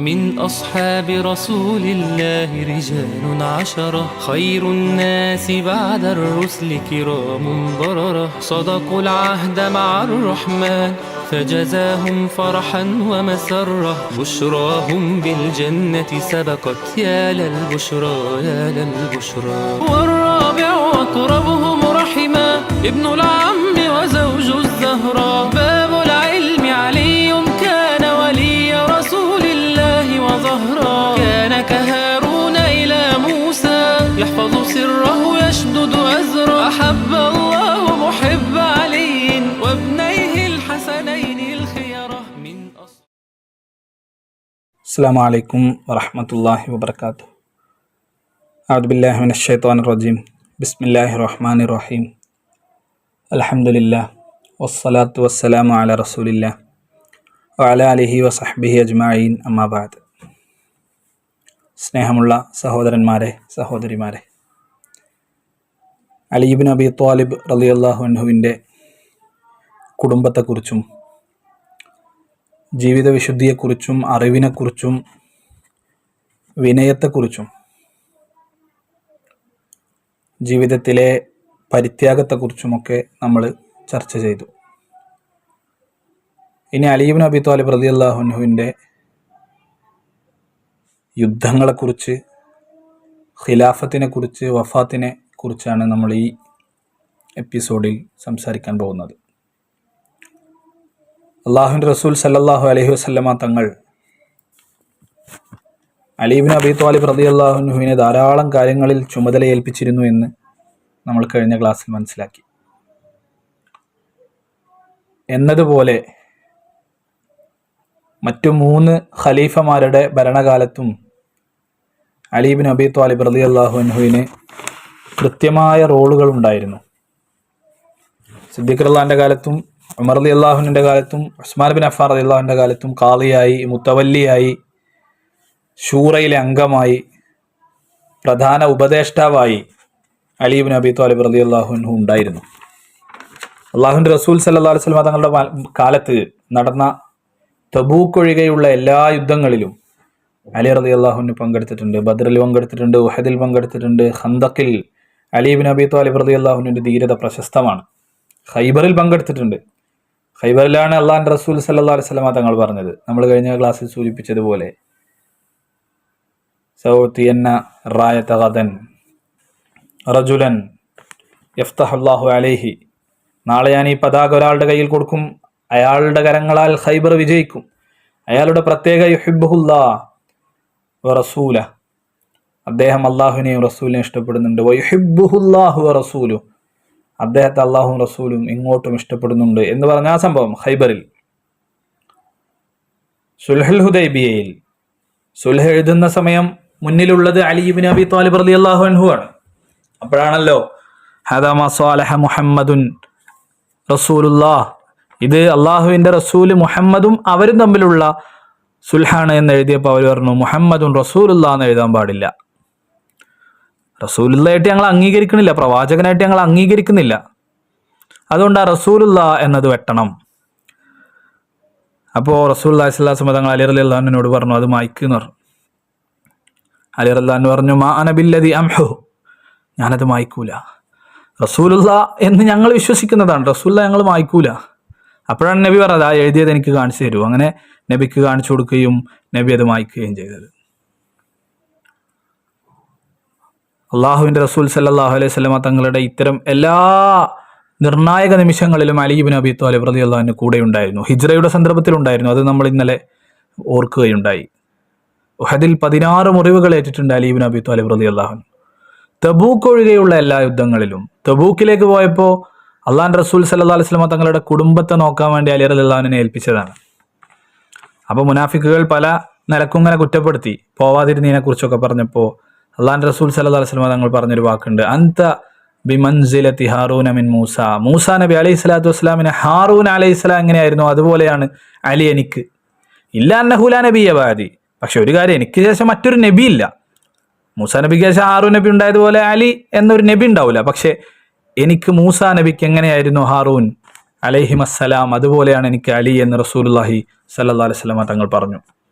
من أصحاب رسول الله رجال عشرة خير الناس بعد الرسل كرام بررة صدقوا العهد مع الرحمن فجزاهم فرحا ومسرة بشراهم بالجنة سبقت يا للبشرى يا للبشرى. والرابع أقربهم رحما ابن العم وزوج الزهراء باب العلم علي كان ولي رسول الله وظهرا كان كهارون إلى موسى يحفظ سره يشدد أزرا أحب الله محب علي وابنيه الحسنين الخيرة من السلام عليكم ورحمة الله وبركاته. أعوذ بالله من الشيطان الرجيم. بسم الله الرحمن الرحيم. الحمد لله والصلاة والسلام على رسول الله وعلى آله وصحبه أجمعين أما بعد. സ്നേഹമുള്ള സഹോദരന്മാരെ സഹോദരിമാരെ, അലി ഇബ്നു അബി ത്വാലിബ് റളിയല്ലാഹു അൻഹുവിൻ്റെ കുടുംബത്തെക്കുറിച്ചും ജീവിത വിശുദ്ധിയെക്കുറിച്ചും അറിവിനെക്കുറിച്ചും വിനയത്തെക്കുറിച്ചും ജീവിതത്തിലെ പരിത്യാഗത്തെക്കുറിച്ചുമൊക്കെ നമ്മൾ ചർച്ച ചെയ്തു. ഇനി അലി ഇബ്നു അബി ത്വാലിബ് റളിയല്ലാഹു അൻഹുവിൻ്റെ യുദ്ധങ്ങളെക്കുറിച്ച്, ഖിലാഫത്തിനെക്കുറിച്ച്, വഫാത്തിനെ കുറിച്ചാണ് നമ്മൾ ഈ എപ്പിസോഡിൽ സംസാരിക്കാൻ പോകുന്നത്. അള്ളാഹുവിൻ്റെ റസൂൽ സല്ലല്ലാഹു അലൈഹി വസല്ലമ തങ്ങൾ അലി ഇബ്നു അബി ത്വാലിബ് റളിയല്ലാഹു അൻഹുവിനെ ധാരാളം കാര്യങ്ങളിൽ ചുമതല ഏൽപ്പിച്ചിരുന്നു എന്ന് നമ്മൾ കഴിഞ്ഞ ക്ലാസ്സിൽ മനസ്സിലാക്കി. എന്നതുപോലെ മറ്റു 3 ഖലീഫമാരുടെ ഭരണകാലത്തും അലി ഇബ്നു അബി ത്വാലിബ് റളിയല്ലാഹു അൻഹുവിന് കൃത്യമായ റോളുകൾ ഉണ്ടായിരുന്നു. സിദ്ദീഖ് റളിയല്ലാഹുവിൻ്റെ കാലത്തും ഉമർ റളിയല്ലാഹുവിൻ്റെ കാലത്തും ഉസ്മാൻ ബിൻ അഫ്ഫാൻ റളിയല്ലാഹുവിൻ്റെ കാലത്തും ഖാദിയായി, മുത്തവല്ലിയായി, ശൂറയിലെ അംഗമായി, പ്രധാന ഉപദേഷ്ടാവായി അലി ഇബ്നു അബി ത്വാലിബ് റളിയല്ലാഹു അൻഹു ഉണ്ടായിരുന്നു. അള്ളാഹുവിൻ്റെ റസൂൽ സല്ലല്ലാഹു അലൈഹി വസല്ലം തങ്ങളുടെ കാലത്ത് നടന്ന തബൂക്ക് ഒഴികെയുള്ള എല്ലാ യുദ്ധങ്ങളിലും അലി റളിയല്ലാഹു അൻഹു പങ്കെടുത്തിട്ടുണ്ട്. ബദ്റിൽ പങ്കെടുത്തിട്ടുണ്ട്, ഉഹദിൽ പങ്കെടുത്തിട്ടുണ്ട്, ഖന്തഖിൽ അലി ഇബ്നു അബി ത്വാലിബ് റളിയല്ലാഹു അൻഹുവിൻ്റെ ധീരത പ്രശസ്തമാണ്. ഖൈബറിൽ പങ്കെടുത്തിട്ടുണ്ട്. ഖൈബറിലാണ് അള്ളാഹുവിൻ്റെ റസൂൽ സല്ലല്ലാഹു അലൈഹി വസല്ലം തങ്ങൾ പറഞ്ഞത്, നമ്മൾ കഴിഞ്ഞ ക്ലാസ്സിൽ സൂചിപ്പിച്ചതുപോലെ, സൗതിയന്ന റായത ഗദൻ റജുലൻ യഫ്തഹുല്ലാഹു അലൈഹി, നാളെ ഞാൻ ഈ പതാക ഒരാളുടെ കയ്യിൽ കൊടുക്കും, അയാളുടെ കരങ്ങളാൽ ഖൈബർ വിജയിക്കും. അയാളുടെ പ്രത്യേക യുഹിബ്ബുഹുല്ലാഹ് വറസൂല, അദ്ദേഹം അള്ളാഹുവിനെയും റസൂലിനെയും ഇഷ്ടപ്പെടുന്നുണ്ട്. വയുഹിബ്ബുഹുല്ലാഹു വറസൂലു, അദ്ദേഹത്തെ അള്ളാഹും റസൂലും ഇങ്ങോട്ടും ഇഷ്ടപ്പെടുന്നുണ്ട് എന്ന് പറഞ്ഞ ആ സംഭവം ഖൈബറിൽ. സുൽഹുൽ ഹുദൈബിയയിൽ സുൽഹ് എഴുതുന്ന സമയം മുന്നിലുള്ളത് അലി ഇബ്നു അബി ത്വാലിബ് റളിയല്ലാഹു അൻഹു ആണ്. അപ്പോഴാണല്ലോ ഹദാ മാ സാലഹ മുഹമ്മദുൻ റസൂലുള്ളാഹ്, ഇത് അള്ളാഹുവിൻ്റെ റസൂല് മുഹമ്മദും അവരും തമ്മിലുള്ള സുൽഹാണ് എന്ന് എഴുതിയപ്പോൾ അവർ പറഞ്ഞു മുഹമ്മദുൻ റസൂലുള്ളാഹ് എന്ന് എഴുതാൻ പാടില്ല. റസൂലുള്ളായിട്ട് ഞങ്ങൾ അംഗീകരിക്കണില്ല, പ്രവാചകനായിട്ട് ഞങ്ങൾ അംഗീകരിക്കുന്നില്ല, അതുകൊണ്ട് ആ റസൂലുള്ളാഹ് എന്നത് വെട്ടണം. അപ്പോൾ റസൂലുള്ളാഹി സ്വല്ലല്ലാഹു അലൈഹി വസല്ലം തങ്ങൾ അലി റളിയല്ലാഹു അൻഹുവിനോട് പറഞ്ഞു അത് മായ്ക്കുന്ന് പറഞ്ഞു. അലി റളിയല്ലാഹു അൻഹു പറഞ്ഞു മാ അന ബില്ലദി അംഹു, ഞാനത് മായ്ക്കൂല. റസൂലുള്ളാഹ് എന്ന് ഞങ്ങൾ വിശ്വസിക്കുന്നതാണ്, റസൂലുള്ളാഹ് ഞങ്ങൾ മായ്ക്കൂല. അപ്പോഴാണ് നബി പറഞ്ഞത് ആ എഴുതിയത് എനിക്ക് കാണിച്ചു തരൂ. അങ്ങനെ നബിക്ക് കാണിച്ചു കൊടുക്കുകയും നബി അത് മായ്ക്കുകയും ചെയ്തത്. അള്ളാഹുവിൻ്റെ റസൂൽ സല്ലല്ലാഹു അലൈഹി വസല്ലമ തങ്ങളുടെ ഇത്തരം എല്ലാ നിർണായക നിമിഷങ്ങളിലും അലി ഇബ്നു അബി ത്വാലിബ് റളിയല്ലാഹു അൻഹു കൂടെ ഉണ്ടായിരുന്നു. ഹിജ്റയുടെ സന്ദർഭത്തിലുണ്ടായിരുന്നു, അത് നമ്മൾ ഇന്നലെ ഓർക്കുകയുണ്ടായി. ഉഹദിൽ 16 മുറിവുകൾ ഏറ്റിട്ടുണ്ട് അലി ഇബ്നു അബി ത്വാലിബ് റളിയല്ലാഹു അൻഹു. തബൂക്ക് ഒഴികെയുള്ള എല്ലാ യുദ്ധങ്ങളിലും, തബൂക്കിലേക്ക് പോയപ്പോൾ അള്ളാഹുവിൻ്റെ റസൂൽ സല്ലല്ലാഹു അലൈഹി വസല്ലമ തങ്ങളുടെ കുടുംബത്തെ നോക്കാൻ വേണ്ടി അലി റളിയല്ലാഹു അൻഹുവിനെ ഏൽപ്പിച്ചതാണ്. അപ്പോൾ മുനാഫിക്കുകൾ പല നിലക്കും ഇങ്ങനെ കുറ്റപ്പെടുത്തി പോവാതിരുന്നതിനെ കുറിച്ചൊക്കെ പറഞ്ഞപ്പോൾ അള്ളാഹുവിൻ്റെ റസൂൽ സല്ലല്ലാഹു അലൈഹി വസല്ലമ തങ്ങൾ പറഞ്ഞൊരു വാക്കുണ്ട്, അന്ത ബിമൻസിലത്തി ഹാറൂന മിൻ മൂസ, മൂസാ നബി അലൈഹി സ്വലാത്തു വസ്സലാമിനെ ഹാറൂൻ അലൈഹി സ്വലാം എങ്ങനെയായിരുന്നു അതുപോലെയാണ് അലി എനിക്ക്. ഇല്ല അന്നഹു ലാ നബിയ്യ ബഅദി, പക്ഷെ ഒരു കാര്യം, എനിക്ക് ശേഷം മറ്റൊരു നബി ഇല്ല. മൂസാ നബിക്ക് ശേഷം ഹാറൂൻ നബി ഉണ്ടായതുപോലെ അലി എന്നൊരു നബി ഉണ്ടാവില്ല, പക്ഷെ എനിക്ക് മൂസാ നബിക്ക് എങ്ങനെയായിരുന്നു ഹാറൂൻ അലൈഹിമസ്സലാം അതുപോലെയാണ് എനിക്ക് അലി എന്ന് റസൂലുള്ളാഹി സ്വല്ലല്ലാഹു അലൈഹി വസല്ലം തങ്ങൾ പറഞ്ഞു.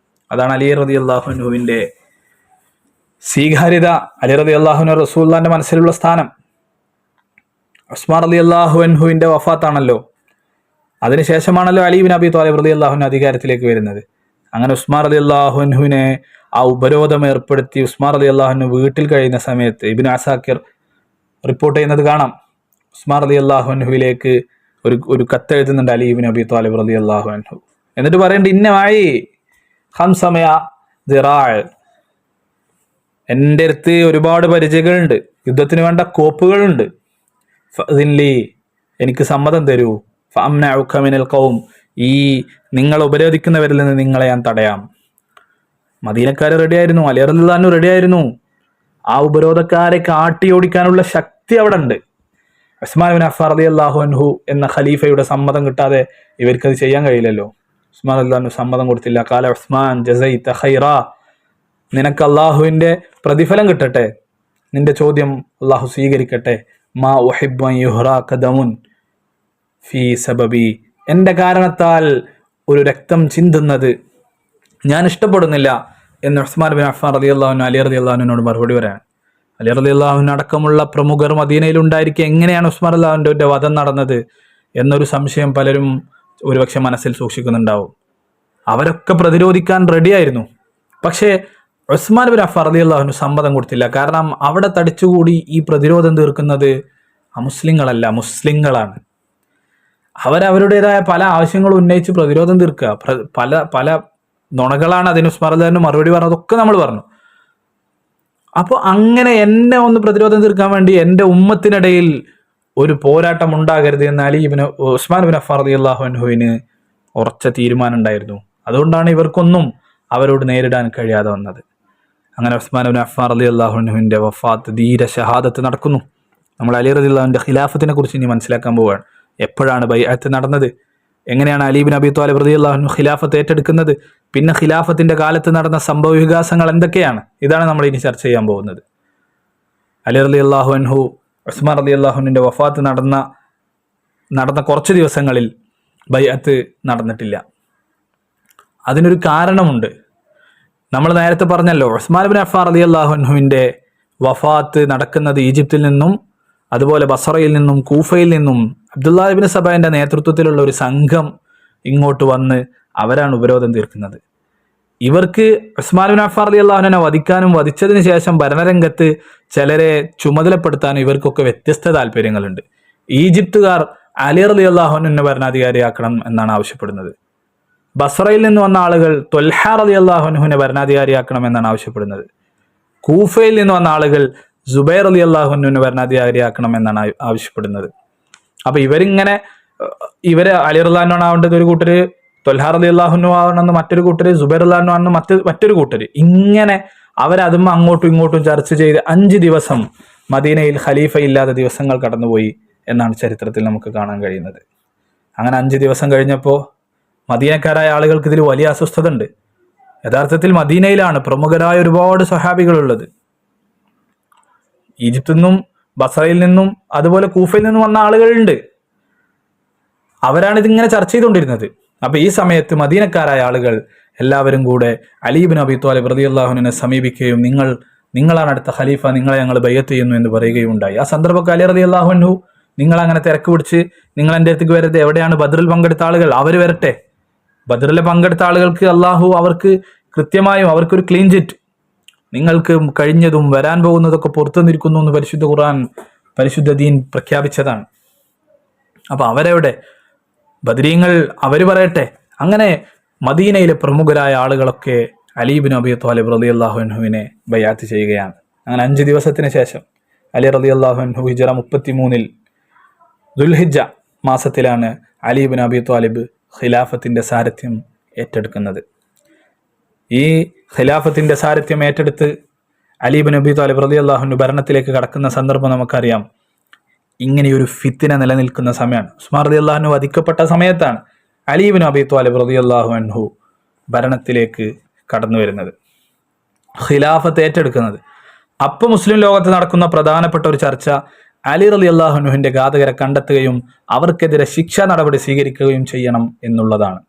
അതാണ് അലി റളിയല്ലാഹു അൻഹുവിന്റെ സ്വീകാര്യത. അലി റളിയല്ലാഹു അൻഹു റസൂലുള്ളാഹിന്റെ മനസ്സിലുള്ള സ്ഥാനം. ഉസ്മാൻ റളിയല്ലാഹു അൻഹുവിന്റെ വഫാത്താണല്ലോ, അതിനുശേഷമാണല്ലോ അലി ഇബ്നു അബി ത്വാലിബ് റളിയല്ലാഹു അൻഹു അധികാരത്തിലേക്ക് വരുന്നത്. അങ്ങനെ ഉസ്മാൻ റളിയല്ലാഹു അൻഹുവിനെ ആ ഉപരോധം ഏർപ്പെടുത്തി ഉസ്മാൻ റളിയല്ലാഹു അൻഹു വീട്ടിൽ കഴിയുന്ന സമയത്ത് ഇബ്നു അസാക്കിർ റിപ്പോർട്ട് ചെയ്യുന്നത് കാണാം. ഉസ്മാൻ റളിയല്ലാഹു അൻഹുവിലേക്ക് ഒരു കത്തെഴുതുന്നുണ്ട് അലി ഇബ്നു അബി ത്വാലിബ് റളിയല്ലാഹു അൻഹു. എന്നിട്ട് പറയുന്നുണ്ട്, ഇന്നമായി ഖംസമയ ദിറാഅ്, എൻ്റെ അടുത്ത് ഒരുപാട് പരിചയങ്ങളുണ്ട്, യുദ്ധത്തിന് വേണ്ട കോപ്പുകളുണ്ട്. ഫഅ്ദിൻലി, എനിക്ക് സമ്മതം തരൂ. ഫഅംനഉക മിനൽ ഖൗം, ഈ നിങ്ങൾ ഉപരോധിക്കുന്നവരിൽ നിന്ന് നിങ്ങളെ ഞാൻ തടയാം. മദീനക്കാർ റെഡിയായിരുന്നു, അലി റളിയല്ലാഹു അൻഹു റെഡിയായിരുന്നു. ആ ഉപരോധക്കാരെ കാട്ടിയോടിക്കാനുള്ള ശക്തി അവിടെ ഉണ്ട്. ഉസ്മാൻ ബിൻ അഫ്ഫാൻ റളിയല്ലാഹു അൻഹു എന്ന ഖലീഫയുടെ സമ്മതം കിട്ടാതെ ഇവർക്കത് ചെയ്യാൻ കഴിയില്ലല്ലോ. ഉസ്മാൻ റളിയല്ലാഹു അൻഹു സമ്മതം കൊടുത്തില്ല. ഖാല ഉസ്മാൻ ജസൈത ഖൈറാ, നിനക്ക് അള്ളാഹുവിന്റെ പ്രതിഫലം കിട്ടട്ടെ, നിന്റെ ചോദ്യം അള്ളാഹു സ്വീകരിക്കട്ടെ. മാ ഉഹിബ്ബു അൻ യുഹ്റാ ഖദമുൻ ഫീ സബബി, എൻ്റെ കാരണത്താൽ ഒരു രക്തം ചിന്തുന്നത് ഞാൻ ഇഷ്ടപ്പെടുന്നില്ല എന്ന് ഉസ്മാൻ ബിൻ അഫ്ഫാൻ റളിയല്ലാഹു അൻഹു അലി റളിയല്ലാഹു അൻഹുവിനോട് മറുപടി പറയാൻ. അലി റളിയല്ലാഹു അൻഹു അടക്കമുള്ള പ്രമുഖർ മദീനയിൽ ഉണ്ടായിരിക്കെ എങ്ങനെയാണ് ഉസ്മാൻ റളിയല്ലാഹു അൻഹുവിന്റെ വധം നടന്നത് എന്നൊരു സംശയം പലരും ഒരുപക്ഷെ മനസ്സിൽ സൂക്ഷിക്കുന്നുണ്ടാവും. അവരൊക്കെ പ്രതിരോധിക്കാൻ റെഡിയായിരുന്നു. പക്ഷേ ഉസ്മാൻ ബിൻ അഫ്ഫാൻ റളിയല്ലാഹു അൻഹു സമ്മതം കൊടുത്തില്ല. കാരണം അവിടെ തടിച്ചുകൂടി ഈ പ്രതിരോധം തീർക്കുന്നത് അമുസ്ലിങ്ങളല്ല, മുസ്ലിങ്ങളാണ്. അവരവരുടേതായ പല ആവശ്യങ്ങളും ഉന്നയിച്ച് പ്രതിരോധം തീർക്കുക. പല പല നുണകളാണ് അതിന് ഉസ്മാൻ റളിയല്ലാഹു അൻഹു മറുപടി പറഞ്ഞതൊക്കെ നമ്മൾ പറഞ്ഞു. അപ്പോൾ അങ്ങനെ എന്നെ ഒന്ന് പ്രതിരോധം തീർക്കാൻ വേണ്ടി എൻ്റെ ഉമ്മത്തിനിടയിൽ ഒരു പോരാട്ടം ഉണ്ടാകരുത് എന്ന് ഉസ്മാൻ ബിൻ അഫ്ഫാൻ റളിയല്ലാഹു അൻഹുവിന് ഉറച്ച തീരുമാനം ഉണ്ടായിരുന്നു. അതുകൊണ്ടാണ് ഇവർക്കൊന്നും അവരോട് നേരിടാൻ കഴിയാതെ വന്നത്. അങ്ങനെ ഉസ്മാൻ ബിൻ അഫ്ഫാൻ റളിയല്ലാഹു അൻഹുവിന്റെ വഫാത്ത്, ധീര ഷഹാദത്ത് നടക്കുന്നു. നമ്മൾ അലി റളിയല്ലാഹുവിന്റെ ഖിലാഫത്തിനെ കുറിച്ച് ഇനി മനസ്സിലാക്കാൻ പോവുകയാണ്. എപ്പോഴാണ് ബൈഅത്ത് നടന്നത്, എങ്ങനെയാണ് അലി ഇബ്നു അബി ത്വാലിബ് റളിയല്ലാഹു അൻഹു ഖിലാഫത്ത് ഏറ്റെടുക്കുന്നത്, പിന്നെ ഖിലാഫത്തിന്റെ കാലത്ത് നടന്ന സംഭവ വികാസങ്ങൾ എന്തൊക്കെയാണ്, ഇതാണ് നമ്മൾ ഇനി ചർച്ച ചെയ്യാൻ പോകുന്നത്. അലി റളിയല്ലാഹു അൻഹു ഉസ്മാൻ റളിയല്ലാഹു അൻഹുവിന്റെ വഫാത്ത് നടന്ന കുറച്ച് ദിവസങ്ങളിൽ ബൈഅത്ത് നടന്നിട്ടില്ല. അതിനൊരു കാരണമുണ്ട്. നമ്മൾ നേരത്തെ പറഞ്ഞല്ലോ, ഉസ്മാൻ ബിൻ അഫ്ഫാൻ റളിയല്ലാഹു അൻഹുവിന്റെ വഫാത്ത് നടക്കുന്നത് ഈജിപ്തിൽ നിന്നും അതുപോലെ ബസറയിൽ നിന്നും കൂഫയിൽ നിന്നും അബ്ദുല്ലാഹ് ഇബ്നു സബാന്റെ നേതൃത്വത്തിലുള്ള ഒരു സംഘം ഇങ്ങോട്ട് വന്ന് അവരാണ് ഉപരോധം തീർക്കുന്നത്. ഇവർക്ക് ഉസ്മാൻ ബിൻ അഫ്ഫാൻ റളിയല്ലാഹു അൻഹുവിനെ വധിക്കാനും വധിച്ചതിന് ശേഷം ഭരണരംഗത്ത് ചിലരെ ചുമതലപ്പെടുത്താനും ഇവർക്കൊക്കെ വ്യത്യസ്ത താല്പര്യങ്ങളുണ്ട്. ഈജിപ്തുകാർ അലി റളിയല്ലാഹു അൻഹുവിനെ ഭരണാധികാരിയാക്കണം എന്നാണ് ആവശ്യപ്പെടുന്നത്. ബസ്രയിൽ നിന്ന് വന്ന ആളുകൾ ത്വൽഹ റളിയല്ലാഹു അൻഹുവിനെ ഭരണാധികാരിയാക്കണം എന്നാണ് ആവശ്യപ്പെടുന്നത്. കൂഫയിൽ നിന്ന് വന്ന ആളുകൾ സുബൈർ റളിയല്ലാഹു അൻഹുവിനെ ഭരണാധികാരിയാക്കണം എന്നാണ് ആവശ്യപ്പെടുന്നത്. അപ്പൊ ഇവര് അലി റളിയല്ലാഹു അൻഹു ആവേണ്ടത് ഒരു കൂട്ടര്, ത്വൽഹ റളിയല്ലാഹു അൻഹു ആവണമെന്ന് മറ്റൊരു കൂട്ടര്, സുബൈർ റളിയല്ലാഹു അൻഹു ആവണമെന്ന് മറ്റൊരു കൂട്ടര്. ഇങ്ങനെ അവരതും അങ്ങോട്ടും ഇങ്ങോട്ടും ചർച്ച ചെയ്ത് 5 ദിവസം മദീനയിൽ ഖലീഫ ഇല്ലാത്ത ദിവസങ്ങൾ കടന്നുപോയി എന്നാണ് ചരിത്രത്തിൽ നമുക്ക് കാണാൻ കഴിയുന്നത്. അങ്ങനെ 5 ദിവസം കഴിഞ്ഞപ്പോൾ മദീനക്കാരായ ആളുകൾക്ക് ഇതിൽ വലിയ അസ്വസ്ഥത ഉണ്ട്. യഥാർത്ഥത്തിൽ മദീനയിലാണ് പ്രമുഖരായ ഒരുപാട് സ്വഹാബികളുള്ളത്. ഈജിപ്തിൽ നിന്നും ബസറയിൽ നിന്നും അതുപോലെ കൂഫയിൽ നിന്നും വന്ന ആളുകളുണ്ട്. അവരാണ് ഇതിങ്ങനെ ചർച്ച ചെയ്തുകൊണ്ടിരുന്നത്. അപ്പൊ ഈ സമയത്ത് മദീനക്കാരായ ആളുകൾ എല്ലാവരും കൂടെ അലി ഇബ്നു അബി ത്വാലിബ് റളിയല്ലാഹു അൻഹുവിനെ സമീപിക്കുകയും നിങ്ങളാണ് അടുത്ത ഖലീഫ, നിങ്ങളെ ഞങ്ങൾ ബൈഅത്ത് ചെയ്യുന്നു എന്ന് പറയുകയുണ്ടായി. ആ സന്ദർഭത്തിൽ അലി റളിയല്ലാഹു അൻഹു, നിങ്ങൾ അങ്ങനെ തിരക്ക് പിടിച്ച് നിങ്ങൾ എൻ്റെ അടുത്തേക്ക് വരരുത്, എവിടെയാണ് ബദറിൽ പങ്കെടുത്ത ആളുകൾ, അവർ വരട്ടെ. ബദറിൽ പങ്കെടുത്ത ആളുകൾക്ക് അള്ളാഹു അവർക്ക് കൃത്യമായും അവർക്കൊരു ക്ലീൻ ചിറ്റ്, നിങ്ങൾക്ക് കഴിഞ്ഞതും വരാൻ പോകുന്നതൊക്കെ പുറത്തു നിൽക്കുന്നു എന്ന് പരിശുദ്ധ ഖുർആൻ, പരിശുദ്ധ ദീൻ പ്രഖ്യാപിച്ചതാണ്. അപ്പൊ അവരെവിടെ, ബദരീങ്ങൾ അവർ പറയട്ടെ. അങ്ങനെ മദീനയിലെ പ്രമുഖരായ ആളുകളൊക്കെ അലി ഇബ്നു അബി ത്വാലിബ് റളിയല്ലാഹു അൻഹുവിനെ ബൈഅത്ത് ചെയ്യുകയാണ്. അങ്ങനെ 5 ദിവസത്തിന് ശേഷം അലി റളിയല്ലാഹു അൻഹു ഹിജ്റ 33 ദുൽഹിജ്ജ മാസത്തിലാണ് അലി ഇബ്നു അബി ത്വാലിബ് ഖിലാഫത്തിന്റെ സാരഥ്യം ഏറ്റെടുക്കുന്നത്. ഈ ഖിലാഫത്തിന്റെ സാരഥ്യം ഏറ്റെടുത്ത് അലി ഇബ്നു അബി ത്വാലിബ് റളിയല്ലാഹു അൻഹു ഭരണത്തിലേക്ക് കടക്കുന്ന സന്ദർഭം നമുക്കറിയാം. ഇങ്ങനെയൊരു ഫിത്ന നിലനിൽക്കുന്ന സമയമാണ്. ഉസ്മാൻ റളിയല്ലാഹു അൻഹു വധിക്കപ്പെട്ട സമയത്താണ് അലി ഇബ്നു അബി ത്വാലിബ് റളിയല്ലാഹു അൻഹു ഭരണത്തിലേക്ക് കടന്നു വരുന്നത്, ഖിലാഫത്ത് ഏറ്റെടുക്കുന്നത്. അപ്പോൾ മുസ്ലിം ലോകത്ത് നടക്കുന്ന പ്രധാനപ്പെട്ട ഒരു ചർച്ച അലി റളിയല്ലാഹു അൻഹുവിന്റെ ഘാതകരെ കണ്ടെത്തുകയും അവർക്കെതിരെ ശിക്ഷാ നടപടി സ്വീകരിക്കുകയും ചെയ്യണം എന്നുള്ളതാണ്.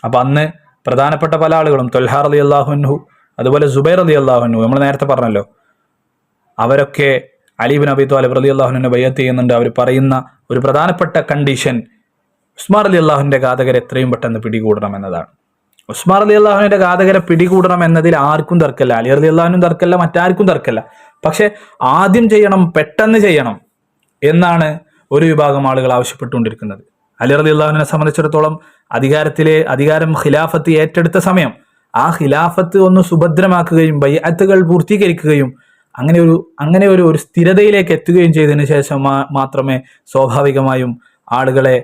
അപ്പൊ അന്ന് പ്രധാനപ്പെട്ട പല ആളുകളും, ത്വൽഹ റളിയല്ലാഹു അൻഹു, അതുപോലെ സുബൈർ റളിയല്ലാഹു അൻഹു, നമ്മൾ നേരത്തെ പറഞ്ഞല്ലോ, അവരൊക്കെ അലി ഇബ്നു അബീ ത്വാലിബ് റളിയല്ലാഹു അൻഹുവിനെ ബൈഅത്ത് ചെയ്യുന്നുണ്ട്. അവർ പറയുന്ന ഒരു പ്രധാനപ്പെട്ട കണ്ടീഷൻ ഉസ്മാൻ റളിയല്ലാഹുവിന്റെ ഘാതകരെ എത്രയും പെട്ടെന്ന് പിടികൂടണം എന്നതാണ്. ഉസ്മാൻ റളിയല്ലാഹുവിന്റെ ഘാതകരെ പിടികൂടണം എന്നതിൽ ആർക്കും തർക്കമില്ല, അലി റളിയല്ലാഹുവിനും തർക്കമില്ല, മറ്റാർക്കും തർക്കമില്ല. പക്ഷെ ആദ്യം ചെയ്യണം, പെട്ടെന്ന് ചെയ്യണം എന്നാണ് ഒരു വിഭാഗം ആളുകൾ ആവശ്യപ്പെട്ടുകൊണ്ടിരിക്കുന്നത്. അലി റളിയല്ലാഹുവിനെ സംബന്ധിച്ചിടത്തോളം അധികാരം ഖിലാഫത്ത് ഏറ്റെടുത്ത സമയം ആ ഖിലാഫത്ത് ഒന്ന് സുഭദ്രമാക്കുകയും ബൈഅത്തുകൾ പൂർത്തീകരിക്കുകയും അങ്ങനെ ഒരു സ്ഥിരതയിലേക്ക് എത്തുകയും ചെയ്തതിനു ശേഷം മാത്രമേ സ്വാഭാവികമായും ആളുകളെ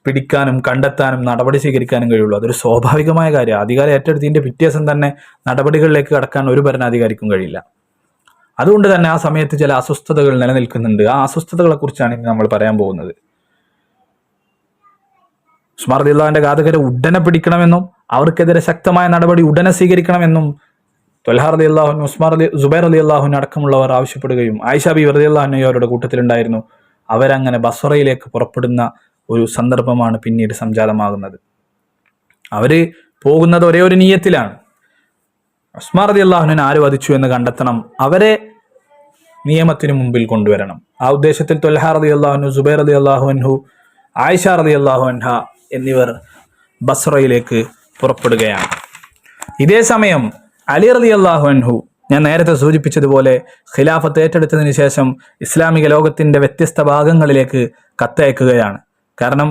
പിടിക്കാനും കണ്ടെത്താനും നടപടി സ്വീകരിക്കാനും കഴിയുള്ളൂ. അതൊരു സ്വാഭാവികമായ കാര്യം. അധികാരം ഏറ്റെടുത്തതിന്റെ പിറ്റേസം തന്നെ നടപടികളിലേക്ക് കടക്കാൻ ഒരു ഭരണാധികാരിക്കും കഴിയില്ല. അതുകൊണ്ട് തന്നെ ആ സമയത്ത് ചില അസ്വസ്ഥതകൾ നിലനിൽക്കുന്നുണ്ട്. ആ അസ്വസ്ഥതകളെ കുറിച്ചാണ് ഇനി നമ്മൾ പറയാൻ പോകുന്നത്. ഉസ്മാൻ റളിയല്ലാഹുവിന്റെ ഘാതകരെ ഉടനെ പിടിക്കണമെന്നും അവർക്കെതിരെ ശക്തമായ നടപടി ഉടനെ സ്വീകരിക്കണമെന്നും ത്വൽഹ റളിയല്ലാഹു അൻഹു, സുബൈർ റളിയല്ലാഹു അൻഹു അടക്കമുള്ളവർ ആവശ്യപ്പെടുകയും ആയിഷ ബീവി റളിയല്ലാഹു അൻഹ അവരുടെ കൂട്ടത്തിലുണ്ടായിരുന്നു. അവരങ്ങനെ ബസ്രയിലേക്ക് പുറപ്പെടുന്ന ഒരു സന്ദർഭമാണ് പിന്നീട് സംജാതമാകുന്നത്. അവര് പോകുന്നത് ഒരേ ഒരു നിയ്യത്തിലാണ്, ഉസ്മാൻ റളിയല്ലാഹു അൻഹുവിനെ ആര് വധിച്ചു എന്ന് കണ്ടെത്തണം, അവരെ നിയമത്തിന് മുമ്പിൽ കൊണ്ടുവരണം. ആ ഉദ്ദേശത്തിൽ ത്വൽഹ റളിയല്ലാഹു അൻഹു, സുബൈർ റളിയല്ലാഹു അൻഹു, ആയിഷ റളിയല്ലാഹു അൻഹ എന്നിവർ ബസ്രയിലേക്ക് പുറപ്പെടുകയാണ്. ഇതേ സമയം അലി റളിയല്ലാഹു അൻഹു, ഞാൻ നേരത്തെ സൂചിപ്പിച്ചതുപോലെ, ഖിലാഫത്ത് ഏറ്റെടുത്തതിന് ശേഷം ഇസ്ലാമിക ലോകത്തിന്റെ വ്യത്യസ്ത ഭാഗങ്ങളിലേക്ക് കത്തയക്കുകയാണ്. കാരണം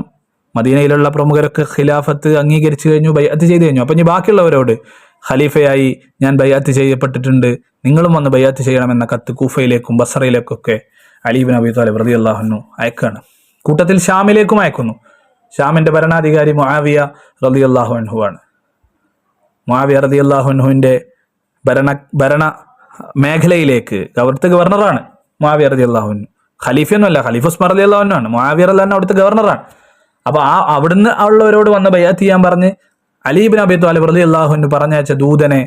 മദീനയിലുള്ള പ്രമുഖരൊക്കെ ഖിലാഫത്ത് അംഗീകരിച്ചു കഴിഞ്ഞു, ബൈഅത്ത് ചെയ്തു കഴിഞ്ഞു. അപ്പൊ ഇനി ബാക്കിയുള്ളവരോട് ഖലീഫയായി ഞാൻ ബൈഅത്ത് ചെയ്യപ്പെട്ടിട്ടുണ്ട്, നിങ്ങളും വന്ന് ബൈഅത്ത് ചെയ്യണമെന്ന കത്ത് കൂഫയിലേക്കും ബസ്രയിലേക്കൊക്കെ അലി ഇബ്നു അബീ ത്വാലിബ് റളിയല്ലാഹു അൻഹു അയക്കാണ്. കൂട്ടത്തിൽ ഷാമിലേക്കും അയക്കുന്നു. ഷാമിന്റെ ഭരണാധികാരി മുആവിയ റളിയല്ലാഹു അൻഹു ആണ്. മുആവിയ റളിയല്ലാഹു അൻഹുവിന്റെ ഭരണ മേഖലയിലേക്ക്, അവിടുത്തെ ഗവർണറാണ് മുആവിയ റളിയല്ലാഹു അൻഹു. ഖലീഫയൊന്നുമല്ല, ഖലീഫ ഉസ്മാൻ റളിയല്ലാഹു അൻഹു ആണ്. മുആവിയ റളിയല്ലാഹു അൻഹു അവിടുത്തെ ഗവർണറാണ്. അപ്പൊ അവിടുന്ന് ഉള്ളവരോട് വന്ന് ബൈഅത്ത് ചെയ്യാൻ പറഞ്ഞ് അലി ഇബ്നു അബീ ത്വാലിബ് റളിയല്ലാഹു അൻഹു പറഞ്ഞയച്ച ദൂതനെ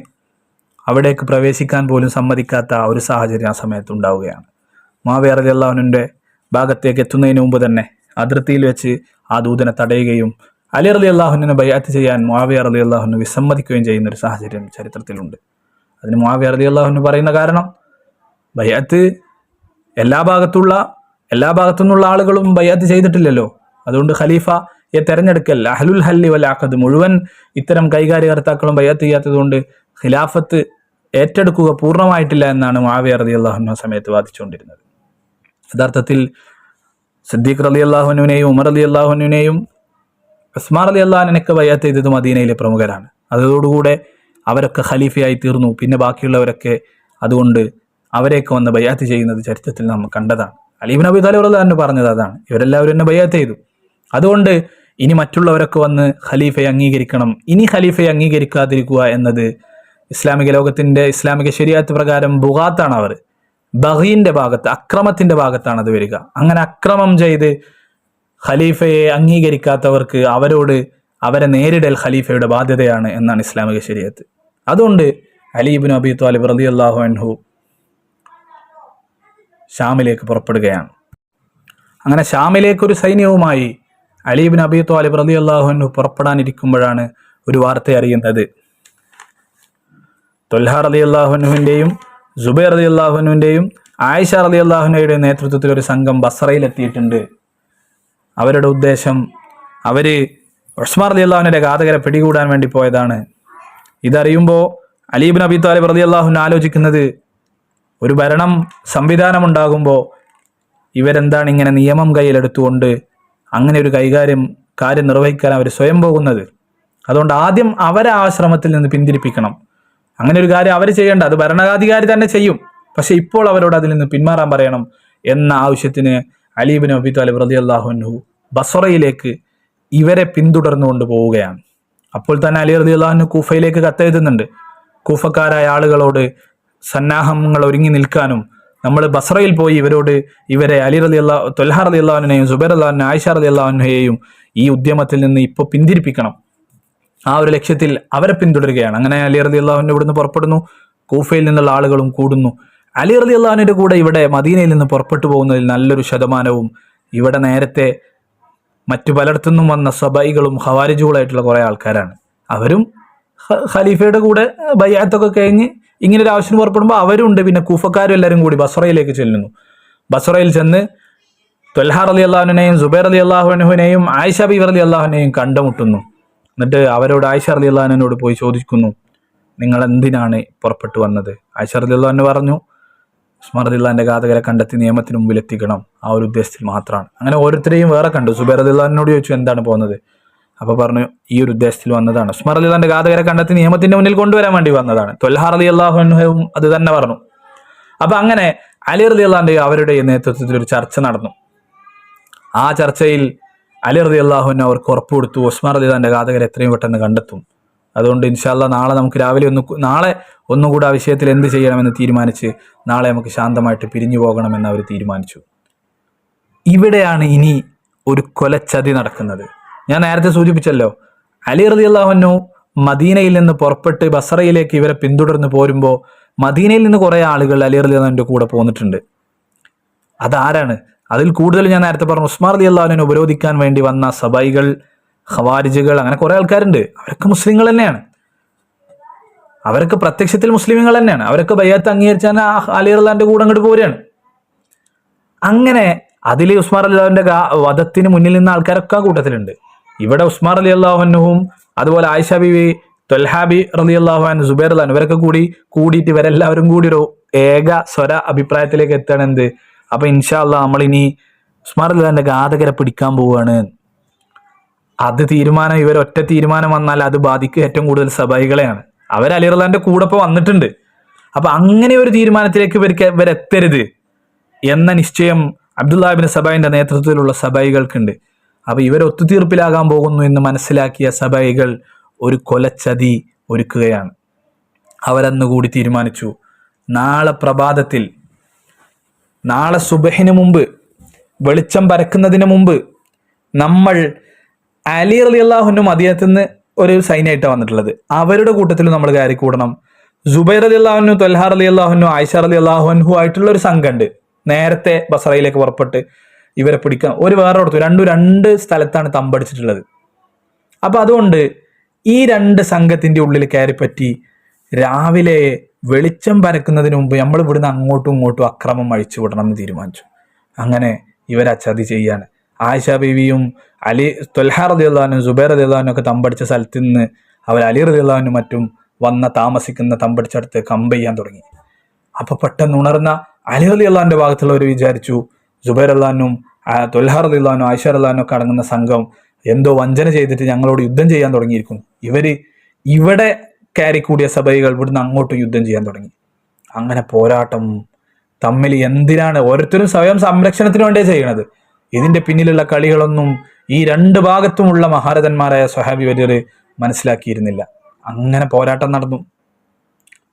അവിടേക്ക് പ്രവേശിക്കാൻ പോലും സമ്മതിക്കാത്ത ഒരു സാഹചര്യം ആ സമയത്ത് ഉണ്ടാവുകയാണ്. മുആവിയ റളിയല്ലാഹു അൻഹുവിന്റെ ഭാഗത്തേക്ക് എത്തുന്നതിന് മുമ്പ് തന്നെ അതിർത്തിയിൽ വെച്ച് ആ ദൂതനെ തടയുകയും അലി റളിയല്ലാഹു അൻഹുവിനെ ബൈഅത്ത് ചെയ്യാൻ മുആവിയ റളിയല്ലാഹു അൻഹു വിസമ്മതിക്കുകയും ചെയ്യുന്ന ഒരു സാഹചര്യം ചരിത്രത്തിലുണ്ട്. അതിന് മുആവിയ റളിയല്ലാഹു അൻഹു പറയുന്ന കാരണം, ബൈഅത്ത് എല്ലാ ഭാഗത്തുനിന്നുള്ള ആളുകളും ബൈഅത്ത് ചെയ്തിട്ടില്ലല്ലോ, അതുകൊണ്ട് ഖലീഫയെ തെരഞ്ഞെടുക്കൽ, അഹ്ലുൽ ഹല്ലി വൽ അഖദ്, മുഴുവൻ ഇത്തരം കൈകാര്യകർത്താക്കളും ബൈഅത്ത് ചെയ്യാത്തത് കൊണ്ട് ഖിലാഫത്ത് ഏറ്റെടുക്കുക പൂർണ്ണമായിട്ടില്ല എന്നാണ് മുആവിയ റളിയല്ലാഹു അൻഹു സമയത്ത് വാദിച്ചുകൊണ്ടിരുന്നത്. യഥാർത്ഥത്തിൽ സിദ്ദീഖ് റളിയല്ലാഹു അൻഹുവിനെയും ഉമർ റളിയല്ലാഹു അൻഹുവിനെയും ഉസ്മാൻ റളിയല്ലാഹു അൻഹുവിനെയൊക്കെ ബൈഅത്ത് ചെയ്തത് മദീനയിലെ പ്രമുഖരാണ്. അതോടുകൂടെ അവരൊക്കെ ഖലീഫയായി തീർന്നു. പിന്നെ ബാക്കിയുള്ളവരൊക്കെ അതുകൊണ്ട് അവരെയൊക്കെ വന്ന് ബൈഅത്ത് ചെയ്യുന്നത് ചരിത്രത്തിൽ നമ്മൾ കണ്ടതാണ്. അലി ഇബ്നു അബീ ത്വാലിബ് റളിയല്ലാഹു അൻഹു പറഞ്ഞത് അതാണ്, ഇവരെല്ലാവരും എന്നെ ബൈഅത്ത് ചെയ്തു, അതുകൊണ്ട് ഇനി മറ്റുള്ളവരൊക്കെ വന്ന് ഖലീഫയെ അംഗീകരിക്കണം. ഇനി ഖലീഫയെ അംഗീകരിക്കാതിരിക്കുക എന്നത് ഇസ്ലാമിക ലോകത്തിന്റെ ഇസ്ലാമിക ശരീഅത്ത് പ്രകാരം ബുഗാത്താണ്. അവർ ബഗീന്റെ ഭാഗത്ത്, അക്രമത്തിന്റെ ഭാഗത്താണ് അത് വരിക. അങ്ങനെ അക്രമം ചെയ്ത് ഖലീഫയെ അംഗീകരിക്കാത്തവർക്ക് അവരെ നേരിടൽ ഖലീഫയുടെ ബാധ്യതയാണ് എന്നാണ് ഇസ്ലാമിക ശരീഅത്ത്. അതുകൊണ്ട് അലി ഇബ്നു അബീ ത്വാലിബ് റളിയല്ലാഹു അൻഹു ഷാമിലേക്ക് പുറപ്പെടുകയാണ്. അങ്ങനെ ഷാമിലേക്ക് ഒരു സൈന്യവുമായി അലി ഇബ്നു അബീ ത്വാലിബ് റളിയല്ലാഹു അൻഹു പുറപ്പെടാനിരിക്കുമ്പോഴാണ് ഒരു വാർത്ത അറിയുന്നത്. ത്വൽഹ റളിയല്ലാഹു അൻഹുവിന്റെയും സുബൈർ റളിയല്ലാഹു അൻഹുവിന്റെയും ആയിഷ റളിയല്ലാഹു അൻഹയുടെയും നേതൃത്വത്തിൽ ഒരു സംഘം ബസ്രയിലെത്തിയിട്ടുണ്ട്. അവരുടെ ഉദ്ദേശം, അവര് ഉസ്മാൻ റളിയല്ലാഹു അൻഹുവിന്റെ ഘാതകരെ പിടികൂടാൻ വേണ്ടി പോയതാണ്. ഇതറിയുമ്പോൾ അലി ഇബ്നു അബീ ത്വാലിബ് റളിയല്ലാഹു അൻഹു ആലോചിക്കുന്നത്, ഒരു സംവിധാനം ഉണ്ടാകുമ്പോൾ ഇവരെന്താണ് ഇങ്ങനെ നിയമം കയ്യിലെടുത്തുകൊണ്ട് അങ്ങനെ ഒരു കാര്യം നിർവഹിക്കാൻ അവർ സ്വയം പോകുന്നത്? അതുകൊണ്ട് ആദ്യം അവരെ ആശ്രമത്തിൽ നിന്ന് പിന്തിരിപ്പിക്കണം. അങ്ങനെ ഒരു കാര്യം അവർ ചെയ്യേണ്ട, അത് ഭരണാധികാരി തന്നെ ചെയ്യും. പക്ഷെ ഇപ്പോൾ അവരോട് അതിൽ നിന്ന് പിന്മാറാൻ പറയണം എന്ന ആവശ്യത്തിന് അലി ഇബ്നു അബീ ത്വാലിബ് റളിയല്ലാഹു അൻഹു ബസ്രയിലേക്ക് ഇവരെ പിന്തുടർന്നുകൊണ്ട് പോവുകയാണ്. അപ്പോൾ തന്നെ അലി റളിയല്ലാഹു അൻഹു കൂഫയിലേക്ക് കത്തെഴുതുന്നുണ്ട്. കൂഫക്കാരായ ആളുകളോട് സന്നാഹങ്ങൾ ഒരുങ്ങി നിൽക്കാനും, നമ്മൾ ബസ്രയിൽ പോയി ഇവരെ ത്വൽഹ റളിയല്ലാഹു അൻഹുവിനെയും സുബൈർ റളിയല്ലാഹു അൻഹു ആയിഷ റളിയല്ലാഹു അൻഹയെയും ഈ ഉദ്യമത്തിൽ നിന്ന് ഇപ്പോൾ പിന്തിരിപ്പിക്കണം, ആ ഒരു ലക്ഷ്യത്തിൽ അവരെ പിന്തുടരുകയാണ്. അങ്ങനെ അലി റളിയല്ലാഹു അൻഹു ഇവിടുന്ന് പുറപ്പെടുന്നു. കൂഫയിൽ നിന്നുള്ള ആളുകളും കൂടുന്നു. അലി റളിയല്ലാഹു അൻഹുവിന്റെ കൂടെ ഇവിടെ മദീനയിൽ നിന്ന് പുറപ്പെട്ടു പോകുന്നതിൽ നല്ലൊരു ശതമാനവും ഇവിടെ നേരത്തെ മറ്റു പലയിടത്തുനിന്നും വന്ന സബൈകളും ഖവാരിജുകളായിട്ടുള്ള കുറെ ആൾക്കാരാണ്. അവരും ഖലീഫയുടെ കൂടെ ബൈഅത്തൊക്കെ കഴിഞ്ഞ് ഇങ്ങനെ ഒരു ആവശ്യം പുറപ്പെടുമ്പോൾ അവരുണ്ട്. പിന്നെ കൂഫക്കാരും എല്ലാവരും കൂടി ബസ്രയിലേക്ക് ചെല്ലുന്നു. ബസ്രയിൽ ചെന്ന് ത്വൽഹ റളിയല്ലാഹു അൻഹുവിനെയും സുബൈർ റളിയല്ലാഹു അൻഹുവിനെയും ആയിഷ ബീവി റളിയല്ലാഹു അൻഹയെയും കണ്ടുമുട്ടുന്നു. എന്നിട്ട് അവരോട് ആയിഷ റളിയല്ലാഹു അൻഹയോട് പോയി ചോദിക്കുന്നു, നിങ്ങൾ എന്തിനാണ് പുറപ്പെട്ടു വന്നത്? ആയിഷ റളിയല്ലാഹു അൻഹ പറഞ്ഞു, ഉസ്മാൻ റളിയല്ലാഹുവിന്റെ ഘാതകരെ കണ്ടെത്തി നിയമത്തിന് മുമ്പിൽ എത്തിക്കണം, ആ ഒരു ഉദ്ദേശത്തിൽ മാത്രമാണ്. അങ്ങനെ ഓരോരുത്തരെയും വേറെ കണ്ടു. സുബൈർ റളിയല്ലാഹു അൻഹയോട് ചോദിച്ചു, എന്താണ് പോകുന്നത്? അപ്പൊ പറഞ്ഞു, ഈ ഒരു ഉദ്ദേശത്തിൽ വന്നതാണ്. ഉസ്മാൻ റളിയല്ലാഹുവിന്റെ ഘാതകരെ കണ്ടെത്തി നിയമത്തിന്റെ മുന്നിൽ കൊണ്ടുവരാൻ വേണ്ടി വന്നതാണ്. ത്വൽഹ റളിയല്ലാഹു അൻഹുവും അത് തന്നെ പറഞ്ഞു. അപ്പൊ അങ്ങനെ അലി റളിയല്ലാഹുവിന്റെ അവരുടെ നേതൃത്വത്തിൽ ഒരു ചർച്ച നടന്നു. ആ ചർച്ചയിൽ അലി റളിയല്ലാഹു അൻഹു അവർക്ക് ഉറപ്പ് കൊടുത്തു, ഉസ്മാൻ റളിയല്ലാഹുവിന്റെ ഘാതകരെ എത്രയും പെട്ടെന്ന് കണ്ടെത്തും. അതുകൊണ്ട് ഇൻഷാ അല്ലാഹ് നാളെ നമുക്ക് രാവിലെ നാളെ ഒന്നുകൂടെ ആ വിഷയത്തിൽ എന്ത് ചെയ്യണമെന്ന് തീരുമാനിച്ച് നാളെ നമുക്ക് ശാന്തമായിട്ട് പിരിഞ്ഞു പോകണമെന്ന് അവർ തീരുമാനിച്ചു. ഇവിടെയാണ് ഇനി ഒരു കൊലച്ചതി നടക്കുന്നത്. ഞാൻ നേരത്തെ സൂചിപ്പിച്ചല്ലോ, അലി റളിയല്ലാഹു അൻഹു മദീനയിൽ നിന്ന് പുറപ്പെട്ട് ബസറയിലേക്ക് ഇവരെ പിന്തുടർന്ന് പോരുമ്പോൾ മദീനയിൽ നിന്ന് കുറേ ആളുകൾ അലി റളിയല്ലാഹു അൻഹുവിന്റെ കൂടെ പോന്നിട്ടുണ്ട്. അതാരാണ്? അതിൽ കൂടുതൽ ഞാൻ നേരത്തെ പറഞ്ഞു, ഉസ്മാൻ റളിയല്ലാഹു അൻഹുവിനെ ഉപരോധിക്കാൻ വേണ്ടി വന്ന സബൈകൾ, ഖവാരിജുകൾ, അങ്ങനെ കുറെ ആൾക്കാരുണ്ട്. അവരൊക്കെ മുസ്ലിങ്ങൾ തന്നെയാണ്. അവരൊക്കെ പ്രത്യക്ഷത്തിൽ മുസ്ലിമുകൾ തന്നെയാണ്. അവരൊക്കെ ബൈഅത്ത് അംഗീകരിച്ചാൽ അലി റളിയല്ലാഹുവിന്റെ കൂടെ അങ്ങോട്ട് പോരുകയാണ്. അങ്ങനെ അതിൽ ഉസ്മാൻ റളിയല്ലാഹുവിന്റെ വധത്തിന് മുന്നിൽ നിന്ന ആൾക്കാരൊക്കെ ആ കൂട്ടത്തിലുണ്ട്. ഇവിടെ ഉസ്മാൻ റളിയല്ലാഹു അൻഹുവും അതുപോലെ ആയിഷ ബീവി, ത്വൽഹ റളിയല്ലാഹു അൻഹു, സുബൈർ റളിയല്ലാഹു ഇവരൊക്കെ കൂടിയിട്ട് ഇവരെല്ലാവരും കൂടി ഒരു ഏക സ്വര അഭിപ്രായത്തിലേക്ക് എത്താണ്. എന്ത്? അപ്പൊ ഇൻഷാ അല്ലാഹ് നമ്മളിനി ഉസ്മാൻ റളിയല്ലാഹുവിന്റെ ഘാതകരെ പിടിക്കാൻ പോവുകയാണ്. അത് തീരുമാനം, ഇവരൊറ്റ തീരുമാനം വന്നാൽ അത് ബാധിക്കുക ഏറ്റവും കൂടുതൽ സബൈകളെയാണ്. അവർ അലി റളിയല്ലാഹുവിന്റെ കൂടെ ഇപ്പോൾ വന്നിട്ടുണ്ട്. അപ്പൊ അങ്ങനെ ഒരു തീരുമാനത്തിലേക്ക് ഇവരെത്തരുത് എന്ന നിശ്ചയം അബ്ദുല്ലാഹ് ഇബ്നു സബൈന്റെ നേതൃത്വത്തിലുള്ള സബൈകൾക്കുണ്ട്. അപ്പൊ ഇവർ ഒത്തുതീർപ്പിലാകാൻ പോകുന്നു എന്ന് മനസ്സിലാക്കിയ സബൈകൾ ഒരു കൊലച്ചതി ഒരുക്കുകയാണ്. അവരന്ന് കൂടി തീരുമാനിച്ചു, നാളെ പ്രഭാതത്തിൽ, നാളെ സുബഹിന് മുമ്പ്, വെളിച്ചം പരക്കുന്നതിന് മുമ്പ് നമ്മൾ അലി റളിയല്ലാഹു അൻഹു മദീനത്തിൽ നിന്ന് ഒരു സൈന്യമായിട്ടാണ് വന്നിട്ടുള്ളത്, അവരുടെ കൂട്ടത്തിൽ നമ്മൾ കയറി കൂടണം. സുബൈർ റളിയല്ലാഹു അൻഹു, ത്വൽഹ റളിയല്ലാഹു അൻഹു, ആയിഷ റളിയല്ലാഹു അൻഹു ആയിട്ടുള്ള ഒരു സംഘമുണ്ട്. നേരത്തെ ബസറയിലേക്ക് പുറപ്പെട്ട് ഇവരെ പിടിക്കാൻ വേറെ രണ്ട് സ്ഥലത്താണ് തമ്പടിച്ചിട്ടുള്ളത്. അപ്പൊ അതുകൊണ്ട് ഈ രണ്ട് സംഘത്തിന്റെ ഉള്ളിൽ കയറിപ്പറ്റി രാവിലെ വെളിച്ചം പരക്കുന്നതിന് മുമ്പ് നമ്മൾ ഇവിടുന്ന് അങ്ങോട്ടും ഇങ്ങോട്ടും അക്രമം അഴിച്ചു വിടണം എന്ന് തീരുമാനിച്ചു. അങ്ങനെ ഇവരെ ചതി ചെയ്യാണ്. ആയിഷ ബീവിയും ത്വൽഹ റളിയല്ലാഹു അൻഹു, സുബൈർ റളിയല്ലാഹു അൻഹു ഒക്കെ തമ്പടിച്ച സ്ഥലത്ത് നിന്ന് അവർ അലി റളിയല്ലാഹു അൻഹു മറ്റും താമസിക്കുന്ന തമ്പടിച്ചടുത്ത് കമ്പ് ചെയ്യാൻ തുടങ്ങി. അപ്പൊ പെട്ടെന്ന് ഉണർന്ന അലി റളിയല്ലാഹുവിന്റെ ഭാഗത്തുള്ളവർ വിചാരിച്ചു, സുബൈർ റളിയല്ലാഹു അൻഹും ത്വൽഹ റളിയല്ലാഹു അൻഹു, ആയിഷ റളിയല്ലാഹു അൻഹു ഒക്കെ അടങ്ങുന്ന സംഘം എന്തോ വഞ്ചന ചെയ്തിട്ട് ഞങ്ങളോട് യുദ്ധം ചെയ്യാൻ തുടങ്ങിയിരിക്കുന്നു. ഇവിടെ കയറി കൂടിയ സബൈകൾ ഇവിടുന്ന് അങ്ങോട്ടും യുദ്ധം ചെയ്യാൻ തുടങ്ങി. അങ്ങനെ പോരാട്ടം തമ്മിൽ എന്തിനാണ്? ഓരോരുത്തരും സ്വയം സംരക്ഷണത്തിന് വേണ്ടിയേ ചെയ്യണത്. ഇതിന്റെ പിന്നിലുള്ള കളികളൊന്നും ഈ രണ്ട് ഭാഗത്തുമുള്ള മഹാരഥന്മാരായ സ്വഹാബി വര്യർ മനസ്സിലാക്കിയിരുന്നില്ല. അങ്ങനെ പോരാട്ടം നടന്നു.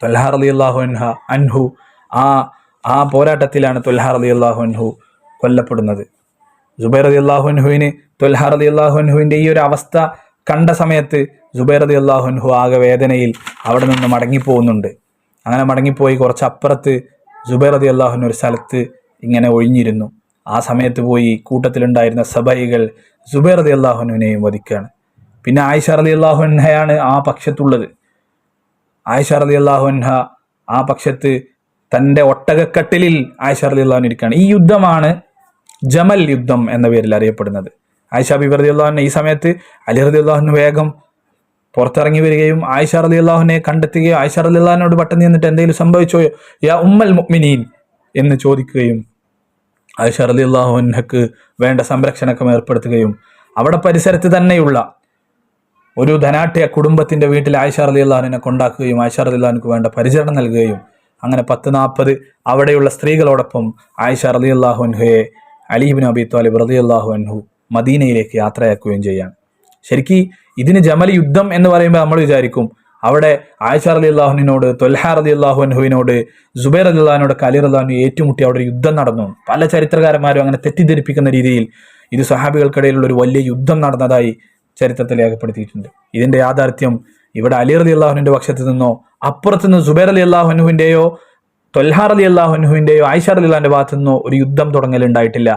ത്വൽഹ റളിയല്ലാഹു അൻഹു ആ പോരാട്ടത്തിലാണ് ത്വൽഹ റളിയല്ലാഹു അൻഹു കൊല്ലപ്പെടുന്നത്. സുബൈർ റളിയല്ലാഹു അൻഹുവിന് ത്വൽഹ റളിയല്ലാഹു അൻഹുവിന്റെ ഈ ഒരു അവസ്ഥ കണ്ട സമയത്ത് സുബൈർ റളിയല്ലാഹു അൻഹു ആകെ വേദനയിൽ അവിടെ നിന്ന് മടങ്ങിപ്പോകുന്നുണ്ട്. അങ്ങനെ മടങ്ങിപ്പോയി കുറച്ചപ്പുറത്ത് സുബൈർ റളിയല്ലാഹു അൻഹു ഒരു സ്ഥലത്ത് ഇങ്ങനെ ഒഴിഞ്ഞിരുന്നു. ആ സമയത്ത് പോയി കൂട്ടത്തിലുണ്ടായിരുന്ന സബൈകൾ സുബൈർ റളിയല്ലാഹു അൻഹുവിനെയും വധിക്കുകയാണ്. പിന്നെ ആയിഷ റളിയല്ലാഹു അൻഹയാണ് ആ പക്ഷത്തുള്ളത്. ആയിഷ റളിയല്ലാഹു അൻഹ ആ പക്ഷത്ത് തൻ്റെ ഒട്ടകക്കട്ടിലിൽ ആയിഷ റളിയല്ലാഹു അൻഹ ഇരിക്കുകയാണ്. ഈ യുദ്ധമാണ് ജമൽ യുദ്ധം എന്ന പേരിൽ അറിയപ്പെടുന്നത്. ആയിഷ ബീബി റളിയല്ലാഹു അൻഹ ഈ സമയത്ത് അലി റളിയല്ലാഹു അൻഹു വേഗം പുറത്തിറങ്ങി വരികയും ആയിഷ റളിയല്ലാഹു അൻഹയെ കണ്ടെത്തുകയും ആയിഷ റളിയല്ലാഹു അൻഹയോട് പെട്ടെന്ന് ചെന്നിട്ട് എന്തെങ്കിലും സംഭവിച്ചോ യാ ഉമ്മൽ മുഅ്മിനീൻ എന്ന് ചോദിക്കുകയും ആയിഷ റളിയല്ലാഹു അൻഹക്ക് വേണ്ട സംരക്ഷണക്കം ഏർപ്പെടുത്തുകയും അവിടെ പരിസരത്ത് തന്നെയുള്ള ഒരു ധനാഢ്യ കുടുംബത്തിന്റെ വീട്ടിൽ ആയിഷ റളിയല്ലാഹു അൻഹയെ കൊണ്ടാക്കുകയും ആയിഷ റളിയല്ലാഹു അൻഹയ്ക്ക് വേണ്ട പരിചരണം നൽകുകയും അങ്ങനെ 10-40 അവിടെയുള്ള സ്ത്രീകളോടൊപ്പം ആയിഷ റളിയല്ലാഹു അൻഹയെ അലി ഇബ്നു അബി ത്വാലിബ് റളിയല്ലാഹു അൻഹു മദീനയിലേക്ക് യാത്രയാക്കുകയും ചെയ്യാണ്. ശരിക്കും ഇതിന് ജമൽ യുദ്ധം എന്ന് പറയുമ്പോൾ നമ്മൾ വിചാരിക്കും അവിടെ ആയിഷ റളിയല്ലാഹു അൻഹയോട്, ത്വൽഹ റളിയല്ലാഹു അൻഹുവിനോട്, സുബൈർ റളിയല്ലാഹു അൻഹുവിനോട് അലി റളിയല്ലാഹു അൻഹു ഏറ്റുമുട്ടി അവിടെ ഒരു യുദ്ധം നടന്നു. പല ചരിത്രകാരന്മാരും അങ്ങനെ തെറ്റിദ്ധരിപ്പിക്കുന്ന രീതിയിൽ ഇത് സ്വഹാബികൾക്കിടയിലുള്ള ഒരു വലിയ യുദ്ധം നടന്നതായി ചരിത്രത്തിൽ രേഖപ്പെടുത്തിയിട്ടുണ്ട്. ഇതിന്റെ യാഥാർത്ഥ്യം ഇവിടെ അലി റളിയല്ലാഹു അൻഹുവിന്റെ പക്ഷത്ത് നിന്നോ അപ്പുറത്തുനിന്ന് സുബൈർ റളിയല്ലാഹു അൻഹുവിന്റെയോ ത്വൽഹ റളിയല്ലാഹു അൻഹുവിന്റെയോ ആയിഷ റളിയല്ലാഹുവിന്റെ ഭാഗത്തു നിന്നോ ഒരു യുദ്ധം തുടങ്ങലുണ്ടായിട്ടില്ല.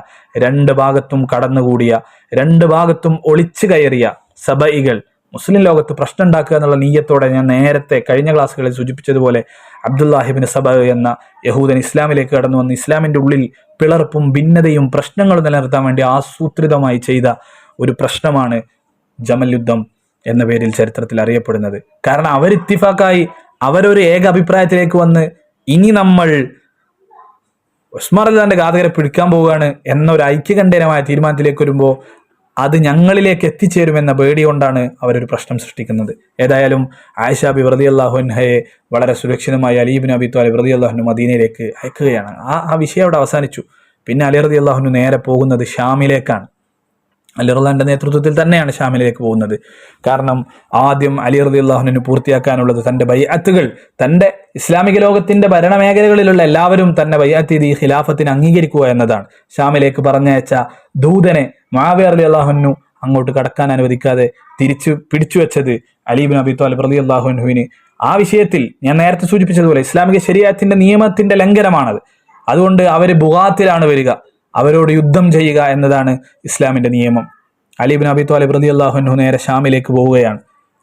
രണ്ട് ഭാഗത്തും കടന്നുകൂടിയ, രണ്ട് ഭാഗത്തും ഒളിച്ചു കയറിയ സബൈകൾ മുസ്ലിം ലോകത്ത് പ്രശ്നം ഉണ്ടാക്കുക എന്നുള്ള നീയത്തോടെ ഞാൻ നേരത്തെ കഴിഞ്ഞ ക്ലാസ്സുകളിൽ സൂചിപ്പിച്ചതുപോലെ അബ്ദുല്ലാഹിബിൻ സബ എന്ന യഹൂദൻ ഇസ്ലാമിലേക്ക് കടന്നു വന്ന് ഇസ്ലാമിൻ്റെ ഉള്ളിൽ പിളർപ്പും ഭിന്നതയും പ്രശ്നങ്ങളും നിലനിർത്താൻ വേണ്ടി ആസൂത്രിതമായി ചെയ്ത ഒരു പ്രശ്നമാണ് ജമൽ യുദ്ധം എന്ന പേരിൽ ചരിത്രത്തിൽ അറിയപ്പെടുന്നത്. കാരണം അവർ ഇത്തിഫാക്കായി അവരൊരു ഏക അഭിപ്രായത്തിലേക്ക് വന്ന് ഇനി നമ്മൾ ഉസ്മാൻ റളിയല്ലാഹുവിന്റെ ഘാതകരെ പിടിക്കാൻ പോവുകയാണ് എന്നൊരു ഐക്യകണ്ഠേനമായ തീരുമാനത്തിലേക്ക് വരുമ്പോൾ അത് ഞങ്ങളിലേക്ക് എത്തിച്ചേരുമെന്ന പേടി കൊണ്ടാണ് അവരൊരു പ്രശ്നം സൃഷ്ടിക്കുന്നത്. ഏതായാലും ആയിഷ ബിബി റളിയല്ലാഹു അൻഹയെ വളരെ സുരക്ഷിതമായി അലി ഇബ്നു അബി ത്വാലിബ് റളിയല്ലാഹു അൻഹു മദീനയിലേക്ക് അയക്കുകയാണ്. ആ വിഷയം അവിടെ അവസാനിച്ചു. പിന്നെ അലി റളിയല്ലാഹു അൻഹു നേരെ പോകുന്നത് ഷാമിലേക്കാണ്. അലി റളിയല്ലാഹുവിന്റെ നേതൃത്വത്തിൽ തന്നെയാണ് ഷാമിലേക്ക് പോകുന്നത്. കാരണം ആദ്യം അലി റളിയല്ലാഹു അൻഹു പൂർത്തിയാക്കാനുള്ളത് തൻ്റെ ബൈഅത്തുകൾ, തൻ്റെ ഇസ്ലാമിക ലോകത്തിന്റെ ഭരണമേഖലകളിലുള്ള എല്ലാവരും തന്നെ ബൈഅത്ത് ചെയ്ത് ഈ ഖിലാഫത്തിന് അംഗീകരിക്കുക എന്നതാണ്. ഷാമിലേക്ക് പറഞ്ഞയച്ച ദൂതനെ മുആവിയ റളിയല്ലാഹു അൻഹു അങ്ങോട്ട് കടക്കാൻ അനുവദിക്കാതെ തിരിച്ചു പിടിച്ചു വെച്ചത് അലി ഇബ്നു അബി ത്വാലിബ് റളിയല്ലാഹു അൻഹുവിന് ആ വിഷയത്തിൽ ഞാൻ നേരത്തെ സൂചിപ്പിച്ചതുപോലെ ഇസ്ലാമിക ശരീഅത്തിന്റെ നിയമത്തിന്റെ ലംഘനമാണത്. അതുകൊണ്ട് അവർ ബുഗാത്തിലാണ് വരിക, അവരോട് യുദ്ധം ചെയ്യുക എന്നതാണ് ഇസ്ലാമിന്റെ നിയമം. അലി ഇബ്നു അബി ത്വാലിബ് റളിയല്ലാഹു അൻഹു നേരെ ഷാമിലേക്ക് പോവുകയാണ്.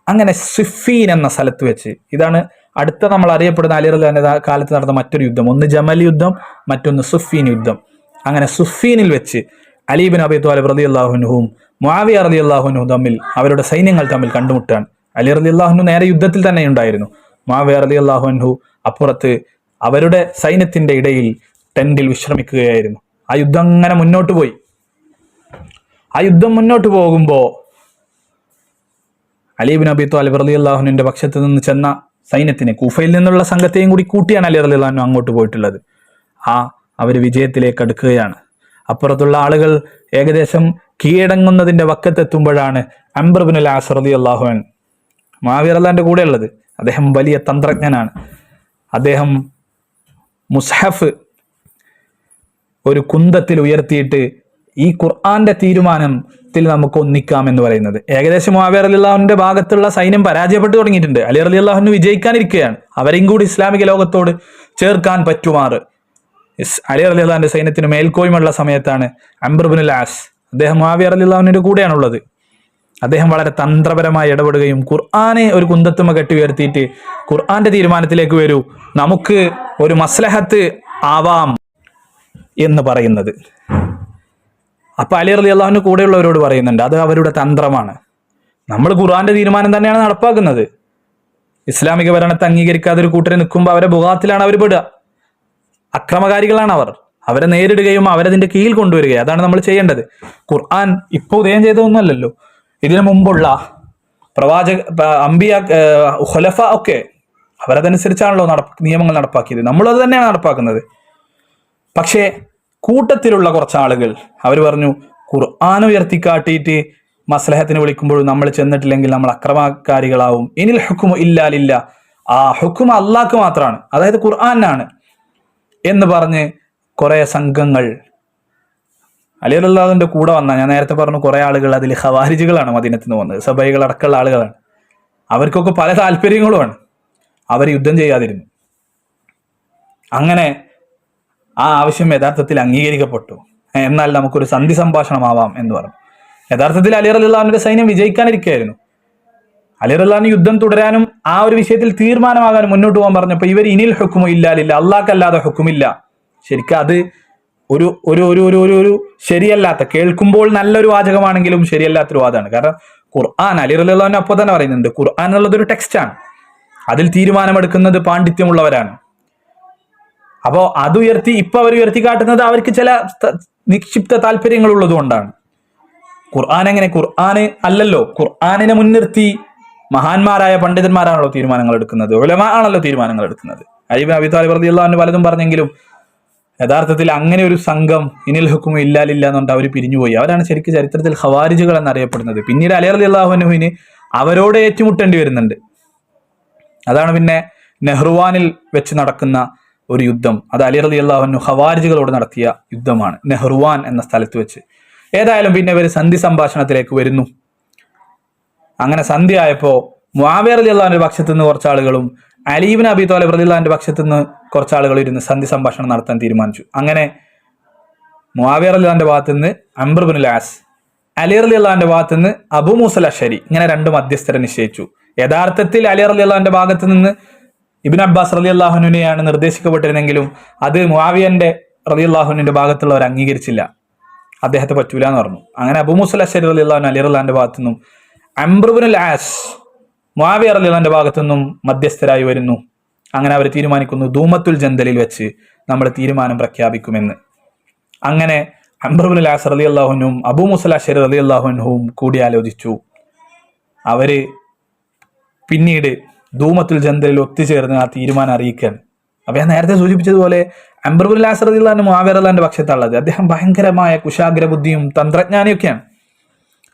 അങ്ങനെ സിഫീൻ എന്ന സ്ഥലത്ത് വെച്ച്, ഇതാണ് അടുത്ത നമ്മൾ അറിയപ്പെടുന്ന അലി റളിയല്ലാഹുവിന്റെ കാലത്ത് നടന്ന മറ്റൊരു യുദ്ധം. ഒന്ന് ജമൽ യുദ്ധം, മറ്റൊന്ന് സുഫീൻ യുദ്ധം. അങ്ങനെ സുഫീനിൽ വെച്ച് അലി ഇബ്നു അബി ത്വാലിബ് റളിയല്ലാഹു അൻഹുവും മുആവിയ റളിയല്ലാഹു അൻഹു തമ്മിൽ അവരുടെ സൈന്യങ്ങൾ തമ്മിൽ കണ്ടുമുട്ടാണ്. അലി റളിയല്ലാഹു അൻഹു നേരെ യുദ്ധത്തിൽ തന്നെ ഉണ്ടായിരുന്നു. മുആവിയ റളിയല്ലാഹു അൻഹു അപ്പുറത്ത് അവരുടെ സൈന്യത്തിന്റെ ഇടയിൽ ടെന്റിൽ വിശ്രമിക്കുകയായിരുന്നു. ആ യുദ്ധം അങ്ങനെ മുന്നോട്ട് പോയി. ആ യുദ്ധം മുന്നോട്ട് പോകുമ്പോൾ അലി ഇബ്നു അബി ത്വാലിബ് റളിയല്ലാഹു അൻഹുവിന്റെ പക്ഷത്ത് നിന്ന് ചെന്ന സൈന്യത്തിനെ, കൂഫയിൽ നിന്നുള്ള സംഘത്തെയും കൂടി കൂട്ടിയാണ് അലി റളിയല്ലാഹു അൻഹു അങ്ങോട്ട് പോയിട്ടുള്ളത്. അവർ വിജയത്തിലേക്ക് അടുക്കുകയാണ്. അപ്പുറത്തുള്ള ആളുകൾ ഏകദേശം കീഴടങ്ങുന്നതിന്റെ വക്കത്തെത്തുമ്പോഴാണ് അംർ ഇബ്നുൽ ആസ് റളിയല്ലാഹു അൻഹു, മുആവിയ റളിയല്ലാഹുവിന്റെ കൂടെ ഉള്ളത്, അദ്ദേഹം വലിയ തന്ത്രജ്ഞനാണ്. അദ്ദേഹം മുസ്ഹഫ് ഒരു കുന്തത്തിൽ ഉയർത്തിയിട്ട് ഈ ഖുർആന്റെ തീരുമാനത്തിൽ നമുക്ക് ഒന്നിക്കാം എന്ന് പറയുന്നത്. ഏകദേശം മുആവിയ റളിയല്ലാഹുവിന്റെ ഭാഗത്തുള്ള സൈന്യം പരാജയപ്പെട്ടു തുടങ്ങിയിട്ടുണ്ട്. അലി റളിയല്ലാഹു അൻഹു വിജയിക്കാനിരിക്കുകയാണ്. അവരെയും കൂടി ഇസ്ലാമിക ലോകത്തോട് ചേർക്കാൻ പറ്റുമാറ് അലി റളിയല്ലാഹുവിന്റെ സൈന്യത്തിന് മേൽക്കോയ്മയുള്ള സമയത്താണ് അംർ ഇബ്നുൽ ആസ്, അദ്ദേഹം മുആവിയ റളിയല്ലാഹുവിന്റെ കൂടെയാണുള്ളത്. അദ്ദേഹം വളരെ തന്ത്രപരമായി ഇടപെടുകയും ഖുർആനെ ഒരു കുന്തത്തുമ കെട്ടി ഉയർത്തിയിട്ട് ഖുർആന്റെ തീരുമാനത്തിലേക്ക് വരൂ, നമുക്ക് ഒരു മസ്ലഹത്ത് ആവാം എന്ന് പറയുന്നത്. അപ്പൊ അലി റളിയല്ലാഹുവിന്റെ കൂടെയുള്ളവരോട് പറയുന്നുണ്ട്, അത് അവരുടെ തന്ത്രമാണ്. നമ്മൾ ഖുർആന്റെ തീരുമാനം തന്നെയാണ് നടപ്പാക്കുന്നത്. ഇസ്ലാമിക ഭരണത്തെ അംഗീകരിക്കാതെ ഒരു കൂട്ടരെ നിൽക്കുമ്പോൾ അവരെ ബുഗാത്തിലാണ് അവർ പെടുക. അക്രമകാരികളാണ് അവർ. അവരെ നേരിടുകയും അവരതിന്റെ കീഴിൽ കൊണ്ടുവരികയും അതാണ് നമ്മൾ ചെയ്യേണ്ടത്. ഖുർആൻ ഇപ്പോൾ ഉദയം ചെയ്തതൊന്നുമല്ലല്ലോ. ഇതിനു മുമ്പുള്ള അംബിയ, ഖുലഫ ഒക്കെ അവരതനുസരിച്ചാണല്ലോ നിയമങ്ങൾ നടപ്പാക്കിയത്. നമ്മളത് തന്നെയാണ് നടപ്പാക്കുന്നത്. പക്ഷേ കൂട്ടത്തിലുള്ള കുറച്ച് ആളുകൾ അവർ പറഞ്ഞു, ഖുർആൻ ഉയർത്തിക്കാട്ടിയിട്ട് മസ്ലഹത്തിന് വിളിക്കുമ്പോഴും നമ്മൾ ചെന്നിട്ടില്ലെങ്കിൽ നമ്മൾ അക്രമകാരികളാവും. ഇനിൽ ഹുക്മു ഇല്ലാ ലില്ലാ, ആ ഹുക്മ അള്ളാഹ്ക്ക് മാത്രമാണ്, അതായത് ഖുർആനാണ് എന്ന് പറഞ്ഞ് കുറെ സംഘങ്ങൾ അലി റളിയല്ലാഹുവിന്റെ കൂടെ വന്ന, ഞാൻ നേരത്തെ പറഞ്ഞു കുറെ ആളുകൾ അതിൽ ഖവാരിജുകളാണ് മദീനത്ത് നിന്ന് വന്നത്, സബൈകൾ അടക്കമുള്ള ആളുകളാണ്. അവർക്കൊക്കെ പല താല്പര്യങ്ങളുമാണ്. അവർ യുദ്ധം ചെയ്യാതിരുന്നു. അങ്ങനെ ആ ആവശ്യം യഥാർത്ഥത്തിൽ അംഗീകരിക്കപ്പെട്ടു. എന്നാൽ നമുക്കൊരു സന്ധി സംഭാഷണമാവാം എന്ന് പറഞ്ഞു. യഥാർത്ഥത്തിൽ അലി റളിയല്ലാഹുവിന്റെ സൈന്യം വിജയിക്കാനിരിക്കുകയായിരുന്നു. അലി റളിയല്ലാഹു യുദ്ധം തുടരാനും ആ ഒരു വിഷയത്തിൽ തീരുമാനമാകാനും മുന്നോട്ട് പോകാൻ പറഞ്ഞപ്പോൾ ഇവർ ഇനിൽ ഹുക്മു ഇല്ലാ ലില്ലാ, അല്ലാഹ്ക്കല്ലാതെ ഹുക്കുമില്ല. ശരിക്കും അത് ഒരു ഒരു ഒരു ഒരു ഒരു ഒരു ശരിയല്ലാത്ത, കേൾക്കുമ്പോൾ നല്ലൊരു വാചകമാണെങ്കിലും ശരിയല്ലാത്തൊരു വാദമാണ്. കാരണം ഖുർആൻ, അലി റളിയല്ലാഹു അപ്പോൾ തന്നെ പറയുന്നുണ്ട്, ഖുർആൻ എന്നുള്ളത് ഒരു ടെക്സ്റ്റാണ്, അതിൽ തീരുമാനമെടുക്കുന്നത് പാണ്ഡിത്യമുള്ളവരാണ്. അപ്പോൾ അത് ഉയർത്തി ഇപ്പൊ അവർ ഉയർത്തി കാട്ടുന്നത് അവർക്ക് ചില നിക്ഷിപ്ത താല്പര്യങ്ങൾ ഉള്ളത് കൊണ്ടാണ്. ഖുർആൻ എങ്ങനെ? ഖുർആന് അല്ലല്ലോ, ഖുർആനിനെ മുൻനിർത്തി മഹാന്മാരായ പണ്ഡിതന്മാരാണല്ലോ തീരുമാനങ്ങൾ എടുക്കുന്നത്, ഉലമാ ആണല്ലോ തീരുമാനങ്ങൾ എടുക്കുന്നത്. അലി ഇബ്നു അബി ത്വാലിബ് റളിയല്ലാഹു അൻഹു പലതും പറഞ്ഞെങ്കിലും യഥാർത്ഥത്തിൽ അങ്ങനെ ഒരു സംഘം ഇനിൽ ഹുക്മു ഇല്ലാ ലില്ലാ എന്നുകൊണ്ട് അവർ പിരിഞ്ഞുപോയി. അവരാണ് ശരിക്കും ചരിത്രത്തിൽ ഖവാരിജുകൾ എന്നറിയപ്പെടുന്നത്. പിന്നീട് അലി റളിയല്ലാഹു അൻഹുവിന് അവരോട് ഏറ്റുമുട്ടേണ്ടി വരുന്നുണ്ട്. അതാണ് പിന്നെ നെഹ്റുവാനിൽ വെച്ച് നടക്കുന്ന ഒരു യുദ്ധം. അത് അലി റളിയല്ലാഹു അൻഹു ഖവാരിജുകളോട് നടത്തിയ യുദ്ധമാണ്, നെഹ്റുവാൻ എന്ന സ്ഥലത്ത് വെച്ച്. ഏതായാലും പിന്നെ ഇവർ സന്ധി സംഭാഷണത്തിലേക്ക് വരുന്നു. അങ്ങനെ സന്ധി ആയപ്പോൾ മുആവിയ റളിയല്ലാഹുവിന്റെ പക്ഷത്തു നിന്ന് കുറച്ചാളുകളും അലി ഇബ്നു അബി ത്വാലിബ് റളിയല്ലാഹുവിന്റെ പക്ഷത്തു നിന്ന് കുറച്ചാളുകൾ ഇരുന്ന് സന്ധി സംഭാഷണം നടത്താൻ തീരുമാനിച്ചു. അങ്ങനെ മുആവിയ റളിയല്ലാഹുവിന്റെ ഭാഗത്തു നിന്ന് അംർ ഇബ്നുൽ ആസ്, അലി റളിയല്ലാഹുവിന്റെ ഭാഗത്ത് നിന്ന് അബൂ മൂസൽ അശ്ശരി, ഇങ്ങനെ രണ്ട് മധ്യസ്ഥരെ നിശ്ചയിച്ചു. യഥാർത്ഥത്തിൽ അലി റളിയല്ലാഹുവിന്റെ ഭാഗത്ത് നിന്ന് ഇബ്നു അബ്ബാസ് റളിയല്ലാഹുവിനെയാണ് നിർദ്ദേശിക്കപ്പെട്ടിരുന്നെങ്കിലും അത് മുആവിയന്റെ റളിയല്ലാഹുവിന്റെ ഭാഗത്തുള്ളവർ അംഗീകരിച്ചില്ല, അദ്ദേഹത്തെ പറ്റൂല എന്ന് പറഞ്ഞു. അങ്ങനെ അബൂ മൂസൽ അശ്ശരി റളിയല്ലാഹു അലി റളിയല്ലാഹുവിന്റെ ഭാഗത്തു നിന്നും അംർ ഇബ്നുൽ ആസ് മുആവിയ റളിയല്ലാഹുവിന്റെ ഭാഗത്തു നിന്നും മധ്യസ്ഥരായി വരുന്നു. അങ്ങനെ അവർ തീരുമാനിക്കുന്നു, ദൂമത്തുൽ ജന്തലിൽ വെച്ച് നമ്മൾ തീരുമാനം പ്രഖ്യാപിക്കുമെന്ന്. അങ്ങനെ അംർ ഇബ്നുൽ ആസ് റളിയല്ലാഹു അൻഹുവും അബൂ മൂസൽ അശ്ശരി റളിയല്ലാഹു അൻഹുവും കൂടിയാലോചിച്ചു. അവര് പിന്നീട് ധൂമത്തുൽ ജന്തലിൽ ഒത്തുചേർന്ന് ആ തീരുമാനം അറിയിക്കുകയാണ്. അപ്പൊ ഞാൻ നേരത്തെ സൂചിപ്പിച്ചതുപോലെ അംർ ഇബ്നുൽ ആസ് റളിയല്ലാഹു അൻഹു മുആവിയ റളിയല്ലാഹു അൻഹുവിന്റെ പക്ഷത്തുള്ളത്. അദ്ദേഹം ഭയങ്കരമായ കുശാഗ്ര ബുദ്ധിയും തന്ത്രജ്ഞാനിയൊക്കെയാണ്.